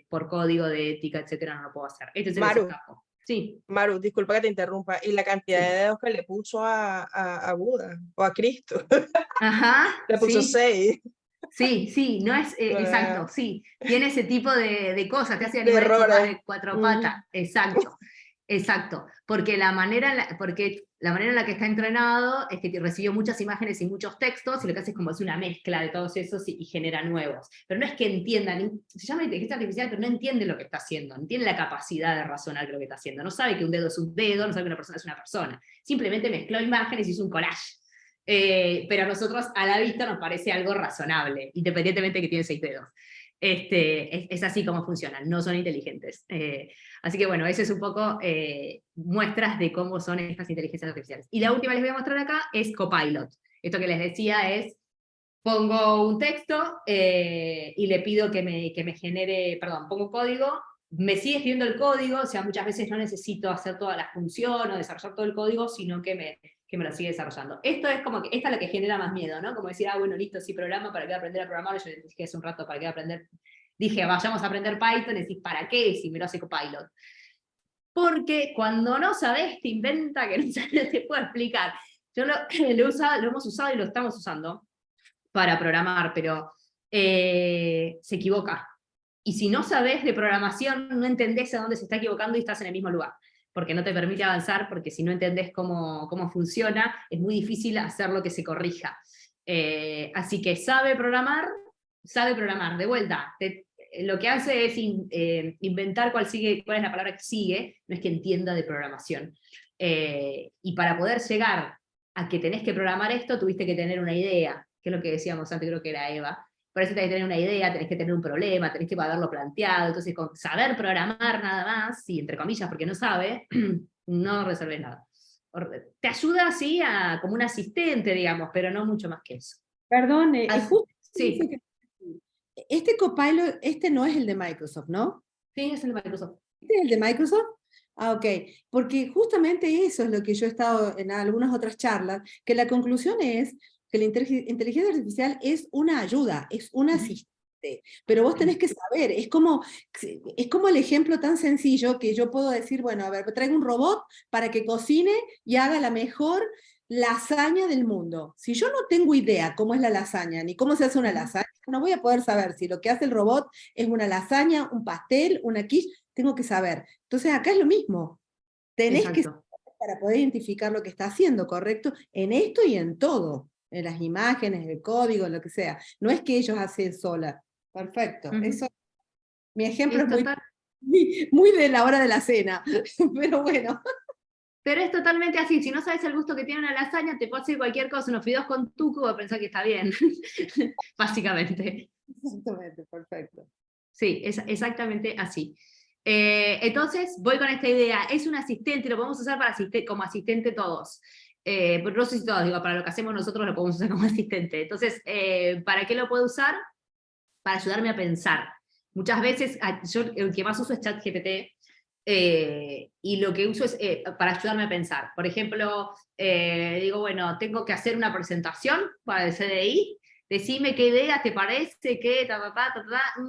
Speaker 2: por código de ética, etcétera, no lo puedo hacer. Este se les escapó. Sí.
Speaker 3: Maru, disculpa que te interrumpa, y la cantidad de dedos que le puso a Buda, o a Cristo.
Speaker 2: Ajá.
Speaker 3: Le puso 6.
Speaker 2: Sí, no es, exacto, sí. Tiene ese tipo de cosas, te hace animales de 4 patas. Exacto. Porque la manera en la que está entrenado es que recibió muchas imágenes y muchos textos, y lo que hace es como hacer una mezcla de todos esos y genera nuevos. Pero no es que entiendan, se llama inteligencia artificial, pero no entiende lo que está haciendo, no tiene la capacidad de razonar lo que está haciendo, no sabe que un dedo es un dedo, no sabe que una persona es una persona. Simplemente mezcló imágenes y hizo un collage. Pero a nosotros a la vista nos parece algo razonable, independientemente de que tiene 6 dedos. Es así como funcionan, no son inteligentes. Así que bueno, eso es un poco muestras de cómo son estas inteligencias artificiales. Y la última que les voy a mostrar acá es Copilot. Esto que les decía es, pongo un texto y le pido que me genere, pongo código, me sigue escribiendo el código, o sea, muchas veces no necesito hacer toda la función o desarrollar todo el código, sino que me lo sigue desarrollando. Esto es como que, esta es la que genera más miedo, ¿no? Como decir, bueno, listo, sí, programa, ¿para qué aprender a programar? Yo dije hace un rato, ¿para qué aprender? Dije, vayamos a aprender Python, y decís, ¿para qué? Si me lo hace Copilot. Porque cuando no sabes, te inventa que no te puedo explicar. Yo lo hemos usado y lo estamos usando para programar, pero se equivoca. Y si no sabes de programación, no entendés a dónde se está equivocando y estás en el mismo lugar, porque no te permite avanzar, porque si no entendés cómo funciona, es muy difícil hacer lo que se corrija. Así que sabe programar, de vuelta. Lo que hace es inventar cuál es la palabra que sigue, no es que entienda de programación. Y para poder llegar a que tenés que programar esto, tuviste que tener una idea, que es lo que decíamos antes, creo que era Eva. Por eso tenés que tener una idea, tenés que tener un problema, tenés que haberlo planteado. Entonces, con saber programar nada más, y entre comillas, porque no sabe, no resolvés nada. Te ayuda, sí, como un asistente, digamos, pero no mucho más que eso.
Speaker 1: Perdón, justo
Speaker 2: sí.
Speaker 1: Este Copilot, no es el de Microsoft, ¿no?
Speaker 2: Sí, es el de Microsoft.
Speaker 1: ¿Este es el de Microsoft? Ah, ok. Porque justamente eso es lo que yo he estado en algunas otras charlas, que la conclusión es que la inteligencia artificial es una ayuda, es un asistente, pero vos tenés que saber, es como el ejemplo tan sencillo que yo puedo decir, bueno, a ver, traigo un robot para que cocine y haga la mejor lasaña del mundo. Si yo no tengo idea cómo es la lasaña, ni cómo se hace una lasaña, no voy a poder saber si lo que hace el robot es una lasaña, un pastel, una quiche, tengo que saber. Entonces acá es lo mismo, tenés que saber para poder identificar lo que está haciendo, ¿correcto? En esto y en todo. En las imágenes, el código, lo que sea. No es que ellos hacen sola. Perfecto. Eso, mi ejemplo es muy de la hora de la cena. Pero bueno.
Speaker 2: Pero es totalmente así. Si no sabes el gusto que tiene una lasaña, te puede hacer cualquier cosa, unos fideos con tuco, a pensar que está bien. Básicamente.
Speaker 1: Exactamente, perfecto.
Speaker 2: Sí, es exactamente así. Entonces, voy con esta idea. Es un asistente, lo podemos usar para como asistente todos. Pero no sé si todos, digo, para lo que hacemos nosotros lo podemos usar como asistente. Entonces, ¿para qué lo puedo usar? Para ayudarme a pensar. Muchas veces, yo el que más uso es ChatGPT, y lo que uso es para ayudarme a pensar. Por ejemplo, digo, bueno, tengo que hacer una presentación para el CDI, decime qué idea te parece, qué,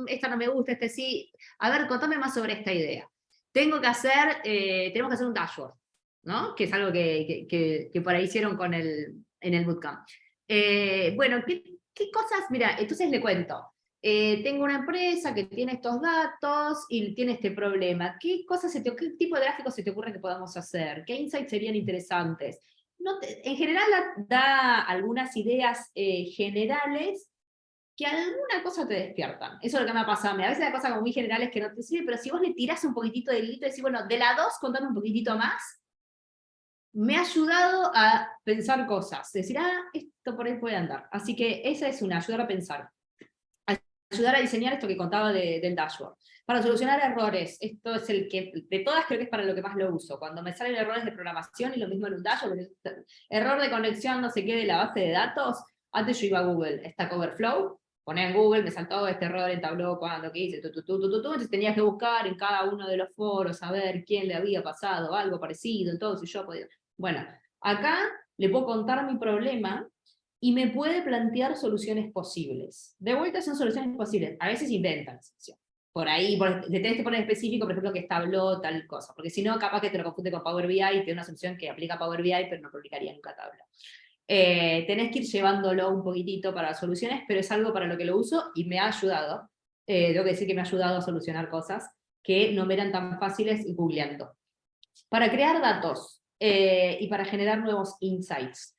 Speaker 2: esta no me gusta, este sí. A ver, contame más sobre esta idea. Tenemos que hacer un dashboard, ¿no? Que es algo que por ahí hicieron en el bootcamp. Bueno, ¿qué cosas? Mira, entonces le cuento. Tengo una empresa que tiene estos datos y tiene este problema. ¿Qué tipo de gráficos se te ocurre que podamos hacer? ¿Qué insights serían interesantes? En general da algunas ideas generales que alguna cosa te despiertan. Eso es lo que me ha pasado. A veces hay cosas como muy generales que no te sirven, pero si vos le tirás un poquitito de hilito y decís, bueno, de la 2 contame un poquitito más, me ha ayudado a pensar cosas. Decir, esto por ahí puede andar. Así que esa es una, ayudar a pensar. Ayudar a diseñar esto que contaba del dashboard. Para solucionar errores, esto es el que, de todas creo que es para lo que más lo uso. Cuando me salen errores de programación y lo mismo en un dashboard, error de conexión no sé qué de la base de datos, antes yo iba a Google, Stack Overflow, ponía en Google, me saltó este error en Tableau, cuando que hice, entonces tenías que buscar en cada uno de los foros, a ver quién le había pasado algo parecido, entonces yo podía... Bueno, acá le puedo contar mi problema, y me puede plantear soluciones posibles. De vuelta son soluciones posibles, a veces inventan soluciones. Por ahí, te tenés que poner específico, por ejemplo, que es Tableau, tal cosa, porque si no, capaz que te lo confunde con Power BI, y tiene una solución que aplica Power BI, pero no aplicaría nunca Tableau. Tenés que ir llevándolo un poquitito para las soluciones, pero es algo para lo que lo uso, y me ha ayudado. Tengo que decir que me ha ayudado a solucionar cosas que no me eran tan fáciles googleando. Para crear datos, y para generar nuevos insights.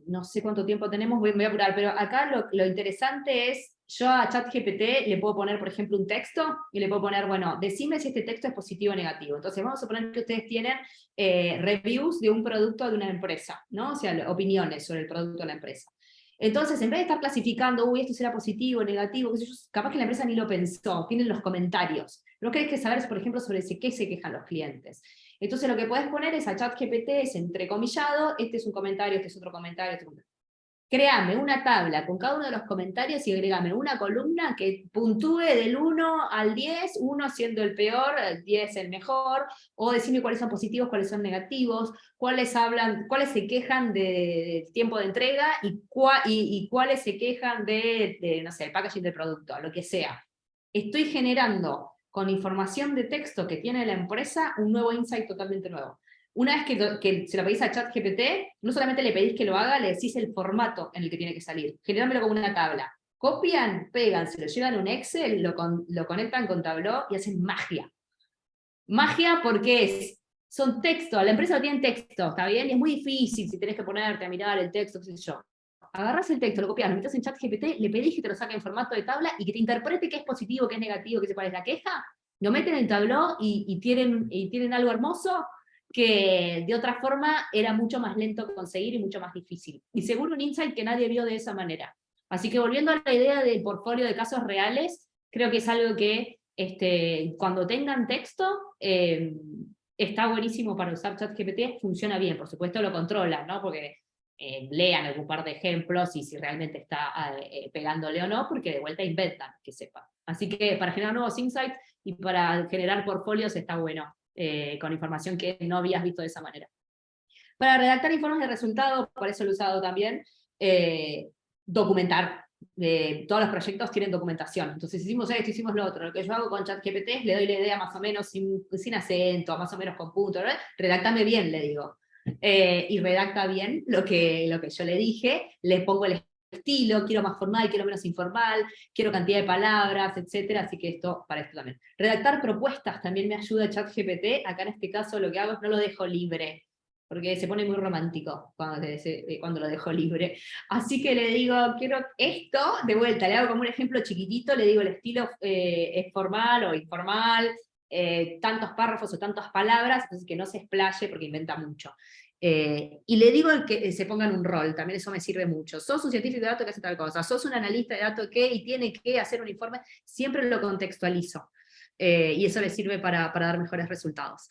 Speaker 2: No sé cuánto tiempo tenemos, me voy a apurar, pero acá lo interesante es, yo a ChatGPT le puedo poner, por ejemplo, un texto, y le puedo poner, bueno, decime si este texto es positivo o negativo. Entonces vamos a suponer que ustedes tienen reviews de un producto de una empresa, ¿no? O sea, opiniones sobre el producto de la empresa. Entonces, en vez de estar clasificando, esto será positivo, negativo, qué sé yo, capaz que la empresa ni lo pensó, tienen los comentarios. Lo que hay que saber es, por ejemplo, sobre qué se quejan los clientes. Entonces lo que puedes poner es a ChatGPT, es entrecomillado, este es un comentario, este es otro comentario, este es otro. Créame una tabla con cada uno de los comentarios y agrégame una columna que puntúe del 1 al 10, 1 siendo el peor, 10 el mejor, o decime cuáles son positivos, cuáles son negativos, cuáles se quejan del tiempo de entrega y cuáles se quejan de, no sé, el packaging del producto, lo que sea. Estoy generando con información de texto que tiene la empresa un nuevo insight totalmente nuevo. Una vez que se lo pedís a ChatGPT, no solamente le pedís que lo haga, le decís el formato en el que tiene que salir. Generámelo como una tabla. Copian, pegan, se lo llevan a un Excel, lo conectan con Tableau y hacen magia. Magia porque son textos, la empresa no tiene texto, ¿está bien? Y es muy difícil si tenés que ponerte a mirar el texto, qué sé yo. Agarrás el texto, lo copias, lo metés en ChatGPT, le pedís que te lo saque en formato de tabla y que te interprete qué es positivo, qué es negativo, qué cuál es la queja, lo meten en el Tableau y tienen algo hermoso que de otra forma era mucho más lento de conseguir y mucho más difícil. Y seguro un insight que nadie vio de esa manera. Así que volviendo a la idea del portfolio de casos reales, creo que es algo que cuando tengan texto, está buenísimo para usar ChatGPT, funciona bien, por supuesto lo controlan, ¿no? Porque lean algún par de ejemplos y si realmente está pegándole o no, porque de vuelta inventan, que sepan. Así que para generar nuevos insights y para generar portfolios está bueno, con información que no habías visto de esa manera. Para redactar informes de resultados, por eso lo he usado también, documentar. Todos los proyectos tienen documentación. Entonces hicimos esto, hicimos lo otro. Lo que yo hago con ChatGPT es le doy la idea más o menos sin acento, más o menos con punto, ¿verdad? Redactame bien, le digo. Y redacta bien lo que yo le dije, le pongo el estilo, quiero más formal, quiero menos informal, quiero cantidad de palabras, etcétera, así que para esto también. Redactar propuestas también me ayuda ChatGPT, acá en este caso lo que hago es no lo dejo libre, porque se pone muy romántico cuando lo dejo libre. Así que le digo, quiero esto, de vuelta, le hago como un ejemplo chiquitito, le digo el estilo es formal o informal, tantos párrafos o tantas palabras, entonces que no se explaye porque inventa mucho. Y le digo que se pongan un rol, también eso me sirve mucho. Sos un científico de datos que hace tal cosa, sos un analista de datos que y tiene que hacer un informe, siempre lo contextualizo. Y eso le sirve para dar mejores resultados.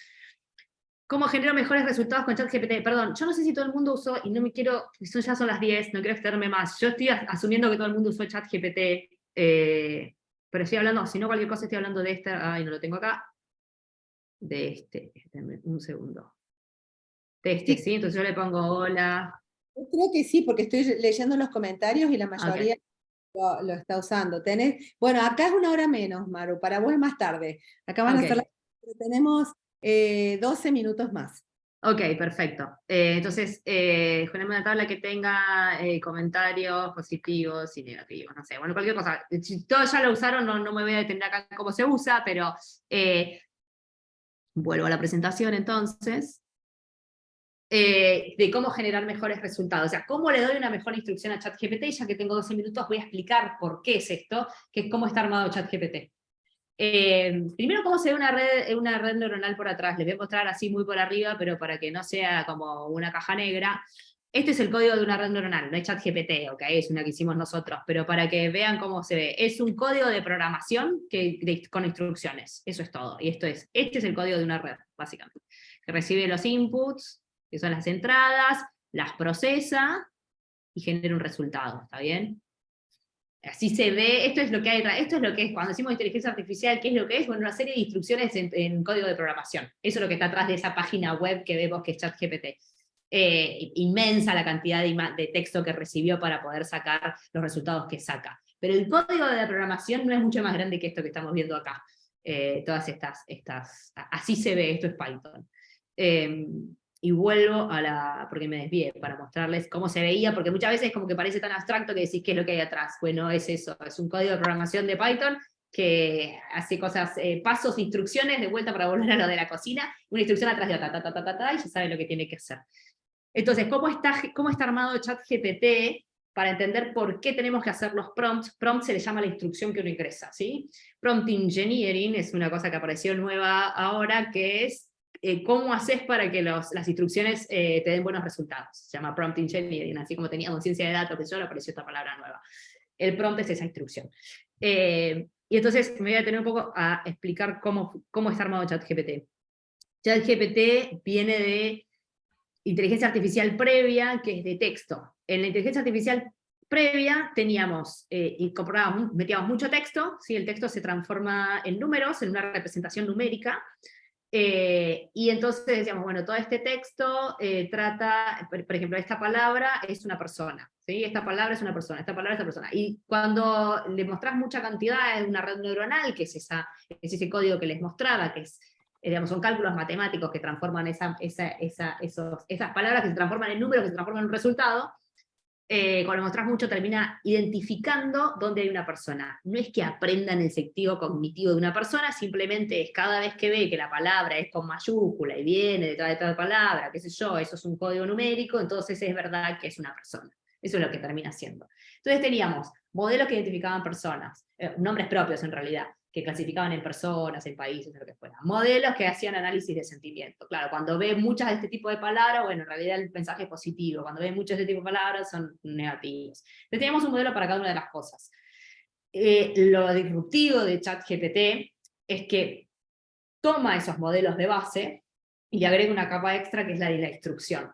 Speaker 2: ¿Cómo genero mejores resultados con ChatGPT? Perdón, yo no sé si todo el mundo usó, y no me quiero, ya son las 10, no quiero extenderme más. Yo estoy asumiendo que todo el mundo usó ChatGPT, pero estoy hablando, si no cualquier cosa estoy hablando de esta, ay, no lo tengo acá, de este, un segundo. De este, ¿sí? Entonces yo le pongo hola.
Speaker 1: Yo creo que sí, porque estoy leyendo los comentarios y la mayoría lo está usando. Bueno, acá es 1 hora menos, Maru, para vos es más tarde. Acá van a ser pero tenemos 12 minutos más.
Speaker 2: Ok, perfecto. Entonces, ponemos una tabla que tenga comentarios positivos y negativos, no sé, bueno, cualquier cosa. Si todos ya lo usaron, no me voy a detener acá cómo se usa, pero vuelvo a la presentación entonces. De cómo generar mejores resultados. O sea, cómo le doy una mejor instrucción a ChatGPT, ya que tengo 12 minutos, voy a explicar por qué es esto, que es cómo está armado ChatGPT. Primero, cómo se ve una red neuronal por atrás. Les voy a mostrar así muy por arriba, pero para que no sea como una caja negra. Este es el código de una red neuronal, no es ChatGPT, ok, es una que hicimos nosotros, pero para que vean cómo se ve. Es un código de programación con instrucciones, eso es todo. Y este es el código de una red, básicamente, que recibe los inputs, que son las entradas, las procesa y genera un resultado, ¿está bien? Así se ve, esto es lo que hay, esto es lo que es, cuando decimos inteligencia artificial, ¿qué es lo que es? Bueno, una serie de instrucciones en código de programación. Eso es lo que está atrás de esa página web que vemos que es ChatGPT. Inmensa la cantidad de texto que recibió para poder sacar los resultados que saca. Pero el código de la programación no es mucho más grande que esto que estamos viendo acá. Todas estas, así se ve, esto es Python. Y vuelvo porque me desvié, para mostrarles cómo se veía, porque muchas veces como que parece tan abstracto que decís qué es lo que hay atrás. Bueno, es eso, es un código de programación de Python que hace cosas, pasos, instrucciones, de vuelta para volver a lo de la cocina, una instrucción atrás de otra, y ya sabe lo que tiene que hacer. Entonces, ¿cómo está armado ChatGPT? Para entender por qué tenemos que hacer los prompts. Prompt se le llama la instrucción que uno ingresa, ¿sí? Prompt engineering es una cosa que apareció nueva ahora, que es cómo haces para que las instrucciones te den buenos resultados. Se llama prompt engineering, así como teníamos ciencia de datos, que solo apareció esta palabra nueva. El prompt es esa instrucción. Y entonces me voy a detener un poco a explicar cómo está armado ChatGPT. ChatGPT viene de inteligencia artificial previa, que es de texto. En la inteligencia artificial previa teníamos, metíamos mucho texto, ¿sí? El texto se transforma en números, en una representación numérica, y entonces decíamos, bueno, todo este texto trata, por ejemplo, esta palabra es una persona, ¿sí? Esta palabra es una persona, esta palabra es una persona. Y cuando le mostrás mucha cantidad en una red neuronal, que es ese código que les mostraba, que es, digamos, son cálculos matemáticos que transforman esas palabras que se transforman en números, que se transforman en un resultado, cuando mostrás mucho termina identificando dónde hay una persona. No es que aprendan el sentido cognitivo de una persona, simplemente es cada vez que ve que la palabra es con mayúscula y viene detrás de tal palabra, qué sé yo, eso es un código numérico, entonces es verdad que es una persona. Eso es lo que termina siendo. Entonces teníamos modelos que identificaban personas, nombres propios en realidad, que clasificaban en personas, en países, en lo que fuera. Modelos que hacían análisis de sentimiento. Claro, cuando ve muchas de este tipo de palabras, bueno, en realidad el mensaje es positivo. Cuando ve muchos de este tipo de palabras, son negativos. Entonces teníamos un modelo para cada una de las cosas. Lo disruptivo de ChatGPT es que toma esos modelos de base y le agrega una capa extra que es la de la instrucción.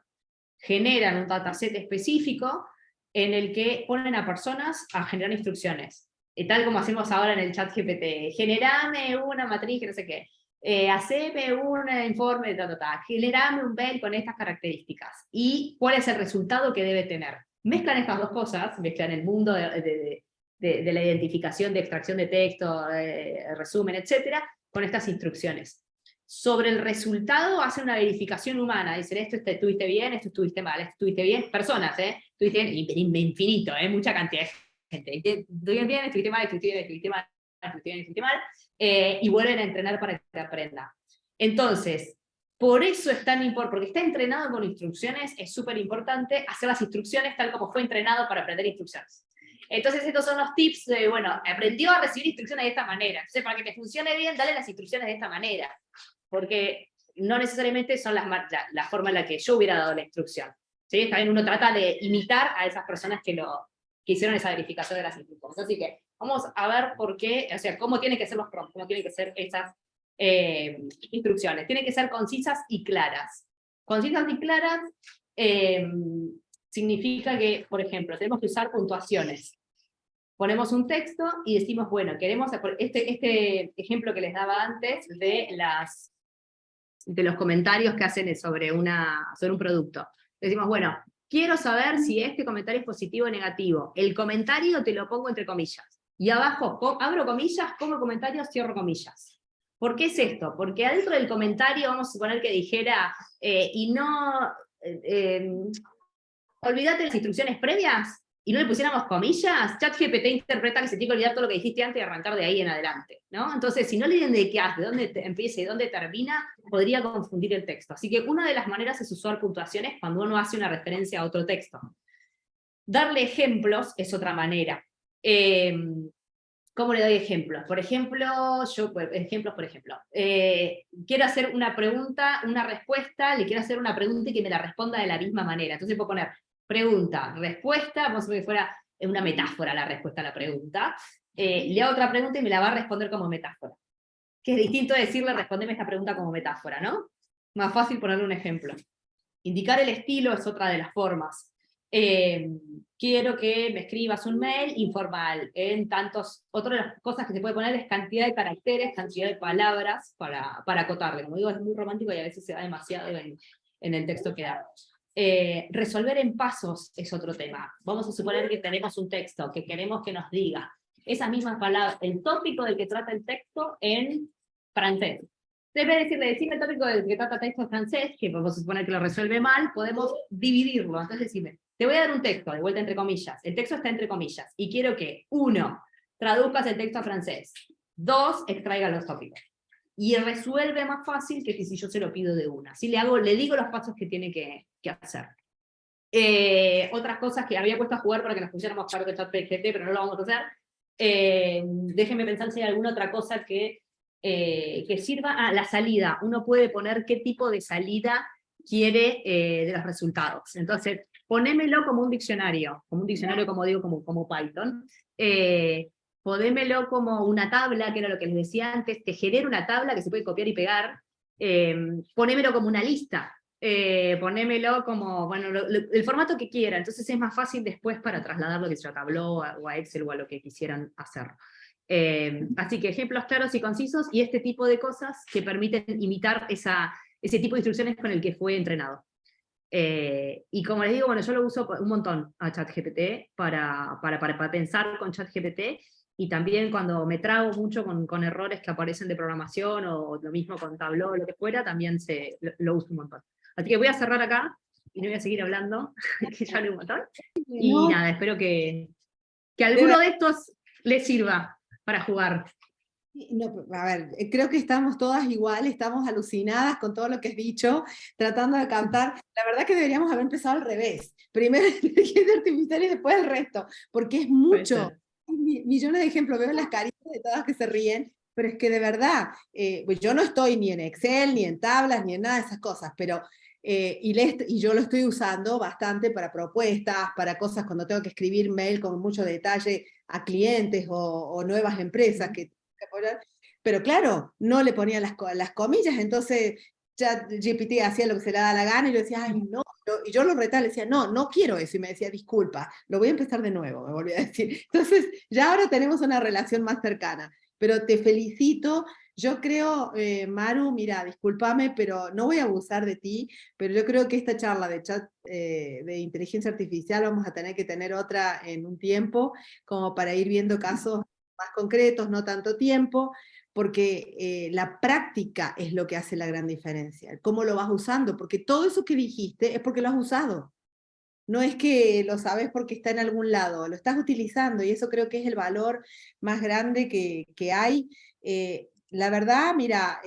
Speaker 2: Generan un dataset específico en el que ponen a personas a generar instrucciones. Tal como hacemos ahora en el chat GPT, generame una matriz que no sé qué, haceme un informe de generame un mail con estas características, y cuál es el resultado que debe tener. Mezclan estas dos cosas, mezclan el mundo de la identificación, de extracción de texto, resumen, etcétera, con estas instrucciones. Sobre el resultado hacen una verificación humana, dicen esto estuviste bien, esto estuviste mal, esto estuviste bien, personas, estuviste bien, infinito, mucha cantidad de gente. Estuviste bien, estuviste mal, estuviste bien, estuviste mal, estuviste bien, estuviste mal, y vuelven a entrenar para que aprenda. Entonces, por eso es tan importante, porque está entrenado con instrucciones, es súper importante hacer las instrucciones tal como fue entrenado para aprender instrucciones. Entonces estos son los tips de, bueno, aprendió a recibir instrucciones de esta manera. Entonces para que te funcione bien, dale las instrucciones de esta manera. Porque no necesariamente son la forma en la que yo hubiera dado la instrucción. ¿Sí? También uno trata de imitar a esas personas que hicieron esa verificación de las instrucciones. Así que vamos a ver por qué, o sea, cómo tienen que ser los prompts, cómo tienen que ser esas instrucciones. Tienen que ser concisas y claras. Concisas y claras significa que, por ejemplo, tenemos que usar puntuaciones. Ponemos un texto y decimos, bueno, queremos, este ejemplo que les daba antes de los comentarios que hacen sobre un producto. Decimos, bueno, quiero saber si este comentario es positivo o negativo. El comentario te lo pongo entre comillas. Y abajo abro comillas, pongo comentario, cierro comillas. ¿Por qué es esto? Porque adentro del comentario, vamos a suponer que dijera, olvídate de las instrucciones previas, y no le pusiéramos comillas, ChatGPT interpreta que se tiene que olvidar todo lo que dijiste antes y arrancar de ahí en adelante, ¿no? Entonces, si no le indicás de dónde empieza y dónde termina, podría confundir el texto. Así que una de las maneras es usar puntuaciones cuando uno hace una referencia a otro texto. Darle ejemplos es otra manera. ¿Cómo le doy ejemplos? Por ejemplo, quiero hacer una pregunta, una respuesta, le quiero hacer una pregunta y que me la responda de la misma manera. Entonces puedo poner pregunta, respuesta, vamos a ver que fuera una metáfora la respuesta a la pregunta, le hago otra pregunta y me la va a responder como metáfora. Que es distinto a decirle, respondeme esta pregunta como metáfora, ¿no? Más fácil ponerle un ejemplo. Indicar el estilo es otra de las formas. Quiero que me escribas un mail informal, en tantos, otra de las cosas que se puede poner es cantidad de caracteres, cantidad de palabras para acotarle. Como digo, es muy romántico y a veces se va demasiado en el texto que da. Resolver en pasos es otro tema. Vamos a suponer que tenemos un texto que queremos que nos diga esas mismas palabras, el tópico del que trata el texto en francés. En vez de decirle, decime el tópico del que trata el texto en francés, que vamos a suponer que lo resuelve mal, podemos dividirlo. Entonces decime, te voy a dar un texto, de vuelta entre comillas. El texto está entre comillas, y quiero que, 1, traduzcas el texto a francés, 2, extraiga los tópicos. Y resuelve más fácil que si yo se lo pido de una. Así le digo los pasos que tiene que hacer. Otras cosas que había puesto a jugar para que nos pusiéramos claro que ChatGPT, pero no lo vamos a hacer. Déjenme pensar si hay alguna otra cosa que sirva. La salida. Uno puede poner qué tipo de salida quiere de los resultados. Entonces, ponémelo como un diccionario como digo, como Python. Ponémelo como una tabla, que era lo que les decía antes, te genera una tabla que se puede copiar y pegar. Ponémelo como una lista. Ponémelo como, bueno, el formato que quiera, entonces es más fácil después para trasladarlo que sea a Tableau o a Excel o a lo que quisieran hacer. Así que ejemplos claros y concisos, y este tipo de cosas que permiten imitar ese tipo de instrucciones con el que fue entrenado. Y como les digo, bueno, yo lo uso un montón a ChatGPT para pensar con ChatGPT, y también cuando me trago mucho con errores que aparecen de programación, o lo mismo con Tableau o lo que fuera, también lo uso un montón. Así que voy a cerrar acá, y no voy a seguir hablando, que ya hablé un montón. Y nada, espero que alguno de estos les sirva para jugar.
Speaker 1: No, a ver, creo que estamos todas igual, estamos alucinadas con todo lo que has dicho, tratando de captar. La verdad que deberíamos haber empezado al revés. Primero la inteligencia artificial y después el resto, porque es mucho. Millones de ejemplos, veo las caritas de todas que se ríen, pero es que de verdad, pues yo no estoy ni en Excel, ni en tablas, ni en nada de esas cosas, pero y yo lo estoy usando bastante para propuestas, para cosas cuando tengo que escribir mail con mucho detalle a clientes o nuevas empresas que pero claro, no le ponía las comillas, entonces ChatGPT hacía lo que se le daba la gana, y yo decía, ay, no, y yo lo retaba, le decía, no quiero eso, y me decía, disculpa, lo voy a empezar de nuevo, me volví a decir. Entonces, ya ahora tenemos una relación más cercana, pero te felicito. Yo creo, Maru, mira, discúlpame, pero no voy a abusar de ti, pero yo creo que esta charla de inteligencia artificial vamos a tener que tener otra en un tiempo, como para ir viendo casos más concretos, no tanto tiempo, porque la práctica es lo que hace la gran diferencia, cómo lo vas usando, porque todo eso que dijiste es porque lo has usado. No es que lo sabes porque está en algún lado, lo estás utilizando, y eso creo que es el valor más grande que hay. La verdad, mira,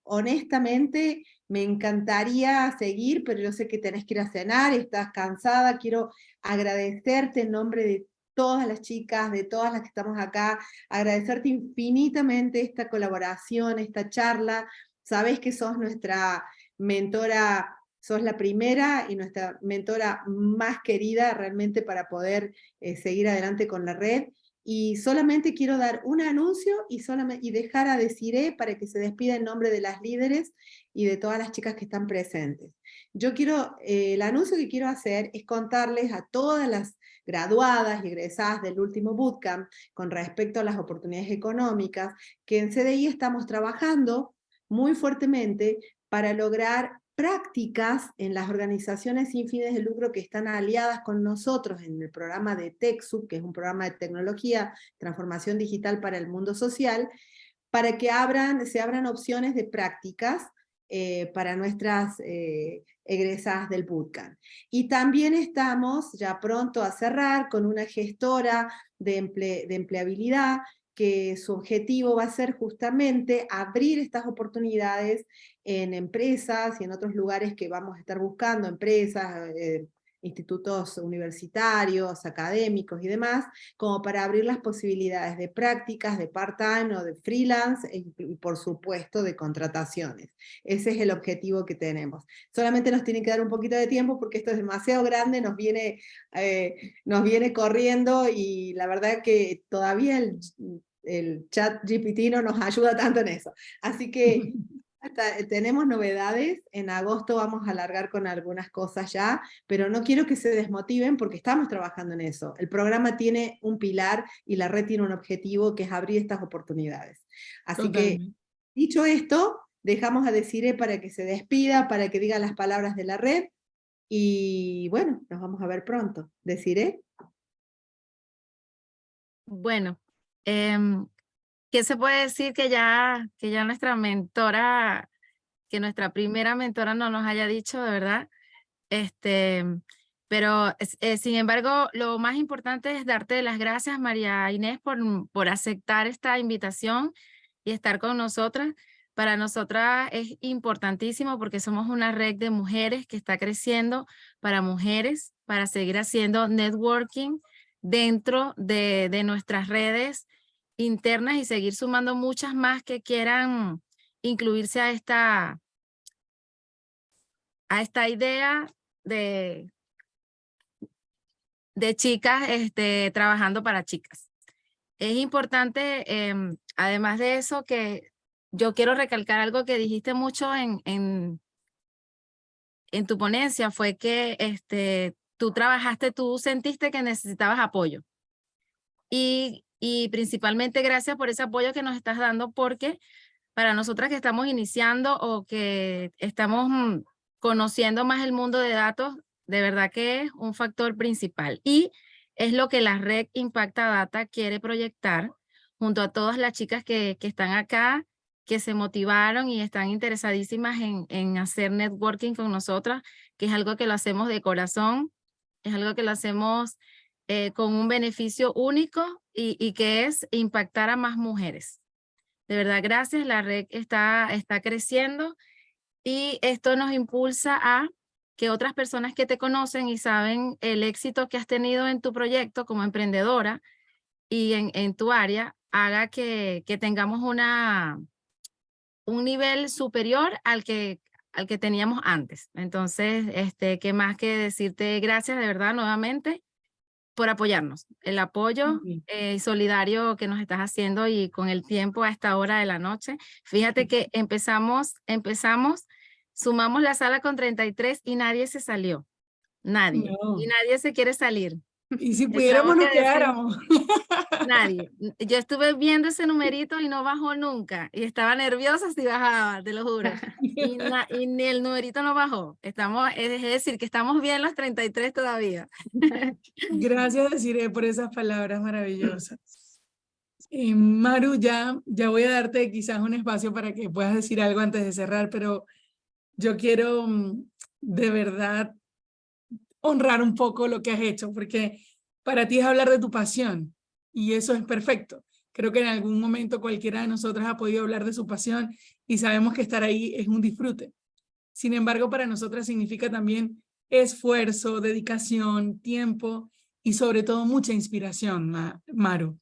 Speaker 1: honestamente me encantaría seguir, pero yo sé que tenés que ir a cenar, estás cansada. Quiero agradecerte en nombre de todas las chicas, de todas las que estamos acá, agradecerte infinitamente esta colaboración, esta charla. sabés que sos nuestra mentora, sos la primera y nuestra mentora más querida realmente para poder seguir adelante con la red. Y solamente quiero dar un anuncio y dejar a Desiree para que se despida en nombre de las líderes y de todas las chicas que están presentes. El anuncio que quiero hacer es contarles a todas las graduadas y egresadas del último bootcamp con respecto a las oportunidades económicas, que en CDI estamos trabajando muy fuertemente para lograr prácticas en las organizaciones sin fines de lucro que están aliadas con nosotros en el programa de TechSoup, que es un programa de tecnología, transformación digital para el mundo social, para que se abran opciones de prácticas para nuestras egresadas del bootcamp. Y también estamos ya pronto a cerrar con una gestora de empleabilidad, que su objetivo va a ser justamente abrir estas oportunidades en empresas y en otros lugares que vamos a estar buscando, empresas, institutos universitarios, académicos y demás, como para abrir las posibilidades de prácticas, de part-time o de freelance, y por supuesto de contrataciones. Ese es el objetivo que tenemos. Solamente nos tienen que dar un poquito de tiempo porque esto es demasiado grande, nos viene corriendo, y la verdad que todavía el chat GPT no nos ayuda tanto en eso. Así que tenemos novedades, en agosto vamos a alargar con algunas cosas ya, pero no quiero que se desmotiven porque estamos trabajando en eso. El programa tiene un pilar y la red tiene un objetivo, que es abrir estas oportunidades. Así que, dicho esto, dejamos a Desiree para que se despida, para que diga las palabras de la red, y bueno, nos vamos a ver pronto. Desiree.
Speaker 7: Bueno, ¿qué se puede decir que ya nuestra mentora, que nuestra primera mentora no nos haya dicho, de verdad? Pero sin embargo, lo más importante es darte las gracias, María Inés, por aceptar esta invitación y estar con nosotras. Para nosotras es importantísimo porque somos una red de mujeres que está creciendo para mujeres, para seguir haciendo networking dentro de nuestras redes internas y seguir sumando muchas más que quieran incluirse a esta idea de chicas trabajando para chicas. Es importante, además de eso, que yo quiero recalcar algo que dijiste mucho en tu ponencia, fue que tú sentiste que necesitabas apoyo. Y principalmente gracias por ese apoyo que nos estás dando, porque para nosotras que estamos iniciando o que estamos conociendo más el mundo de datos, de verdad que es un factor principal. Y es lo que la red Impacta Data quiere proyectar junto a todas las chicas que están acá, que se motivaron y están interesadísimas en hacer networking con nosotras, que es algo que lo hacemos de corazón, es algo que lo hacemos con un beneficio único y que es impactar a más mujeres. De verdad, gracias. La red está creciendo y esto nos impulsa a que otras personas que te conocen y saben el éxito que has tenido en tu proyecto como emprendedora y en tu área, haga que tengamos un nivel superior al que teníamos antes. Entonces, ¿qué más que decirte gracias de verdad nuevamente por apoyarnos? El apoyo solidario que nos estás haciendo y con el tiempo a esta hora de la noche. Fíjate que empezamos, sumamos la sala con 33 y nadie se salió. Nadie.
Speaker 4: No.
Speaker 7: Y nadie se quiere salir.
Speaker 4: Y si pudiéramos nos quedáramos.
Speaker 7: Nadie. Yo estuve viendo ese numerito y no bajó nunca. Y estaba nerviosa si bajaba, te lo juro. Y ni el numerito no bajó. Es decir, que estamos bien los 33 todavía.
Speaker 4: Gracias, Desiree, por esas palabras maravillosas. Maru, ya voy a darte quizás un espacio para que puedas decir algo antes de cerrar, pero yo quiero de verdad honrar un poco lo que has hecho, porque para ti es hablar de tu pasión y eso es perfecto. Creo que en algún momento cualquiera de nosotras ha podido hablar de su pasión y sabemos que estar ahí es un disfrute. Sin embargo, para nosotras significa también esfuerzo, dedicación, tiempo y sobre todo mucha inspiración, Maru.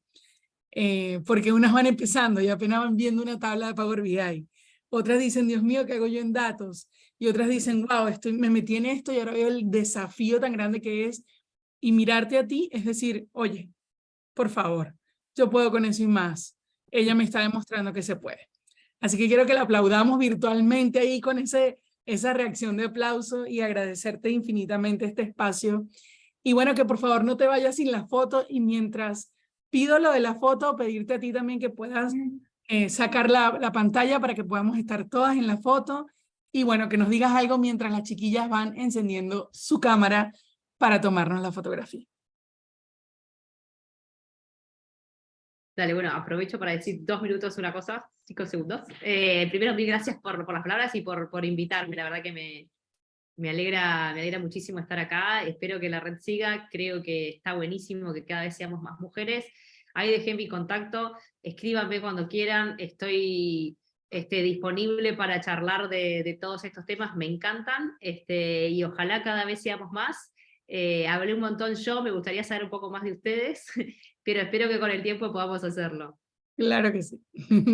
Speaker 4: Porque unas van empezando y apenas van viendo una tabla de Power BI, otras dicen, Dios mío, ¿qué hago yo en datos? Y otras dicen, wow, me metí en esto y ahora veo el desafío tan grande que es. Y mirarte a ti es decir, oye, por favor, yo puedo con eso y más. Ella me está demostrando que se puede. Así que quiero que la aplaudamos virtualmente ahí con esa reacción de aplauso y agradecerte infinitamente este espacio. Y bueno, que por favor no te vayas sin la foto, y mientras pido lo de la foto, pedirte a ti también que puedas sacar la pantalla para que podamos estar todas en la foto, y bueno, que nos digas algo mientras las chiquillas van encendiendo su cámara para tomarnos la fotografía.
Speaker 2: Dale, bueno, aprovecho para decir 2 minutos una cosa, 5 segundos. Primero, mil gracias por las palabras y por invitarme, la verdad que me alegra muchísimo estar acá, espero que la red siga, creo que está buenísimo que cada vez seamos más mujeres. Ahí dejé mi contacto, escríbanme cuando quieran, estoy disponible para charlar de todos estos temas, me encantan, y ojalá cada vez seamos más. Hablé un montón yo, me gustaría saber un poco más de ustedes, pero espero que con el tiempo podamos hacerlo.
Speaker 4: Claro que sí,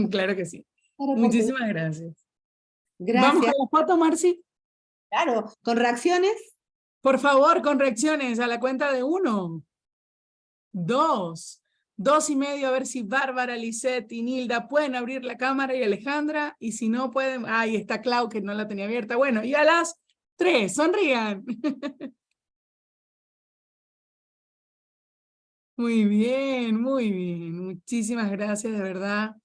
Speaker 4: claro que sí.
Speaker 1: Claro,
Speaker 4: Muchísimas gracias.
Speaker 1: Gracias.
Speaker 4: ¿Vamos con la foto, Marci?
Speaker 1: Claro, con reacciones.
Speaker 4: Por favor, con reacciones a la cuenta de 1, 2, 2:30, a ver si Bárbara, Lisette y Nilda pueden abrir la cámara, y Alejandra, y si no pueden, ahí está Clau, que no la tenía abierta. Bueno, y a las 3, sonrían. Muy bien, muy bien. Muchísimas gracias, de verdad.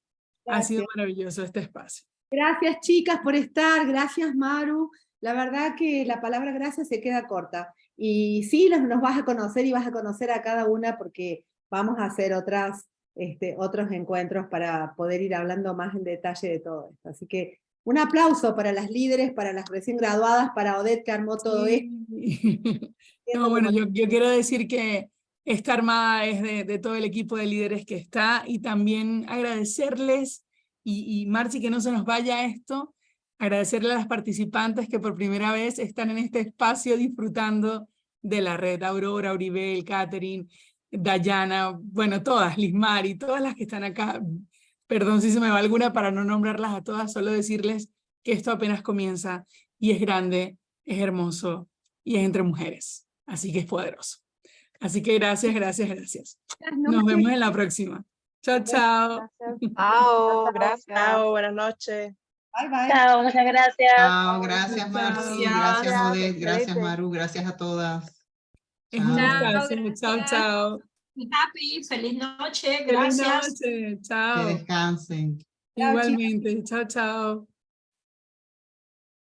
Speaker 4: Ha sido maravilloso este espacio.
Speaker 1: Gracias, chicas, por estar. Gracias, Maru. La verdad que la palabra gracias se queda corta. Y sí, nos vas a conocer y vas a conocer a cada una, porque vamos a hacer otros encuentros para poder ir hablando más en detalle de todo esto. Así que un aplauso para las líderes, para las recién graduadas, para Odette, que armó todo esto.
Speaker 4: No, bueno, yo quiero decir que esta armada es de todo el equipo de líderes que está, y también agradecerles, y Marci, que no se nos vaya esto, agradecerle a las participantes que por primera vez están en este espacio disfrutando de la red: Aurora, Auribel, Catherine, Dayana, bueno, todas, Lismari, todas las que están acá. Perdón si se me va alguna para no nombrarlas a todas, solo decirles que esto apenas comienza, y es grande, es hermoso, y es entre mujeres, así que es poderoso. Así que gracias, gracias, gracias. Nos vemos en la próxima. Chao, chao.
Speaker 3: Chao, gracias. Chao, buenas noches.
Speaker 1: Bye, bye.
Speaker 10: Chao, muchas gracias.
Speaker 5: Chao, gracias Marci, gracias Odette, gracias
Speaker 3: excelente.
Speaker 5: Maru, gracias a todas.
Speaker 4: Es un
Speaker 5: Chao.
Speaker 4: gustazo. Chao, chao.
Speaker 10: Happy, feliz noche,
Speaker 4: Feliz
Speaker 10: gracias.
Speaker 4: noche.
Speaker 5: Que
Speaker 4: Chao.
Speaker 5: descansen.
Speaker 1: Chao, chicas.
Speaker 4: Igualmente. Chao, chao.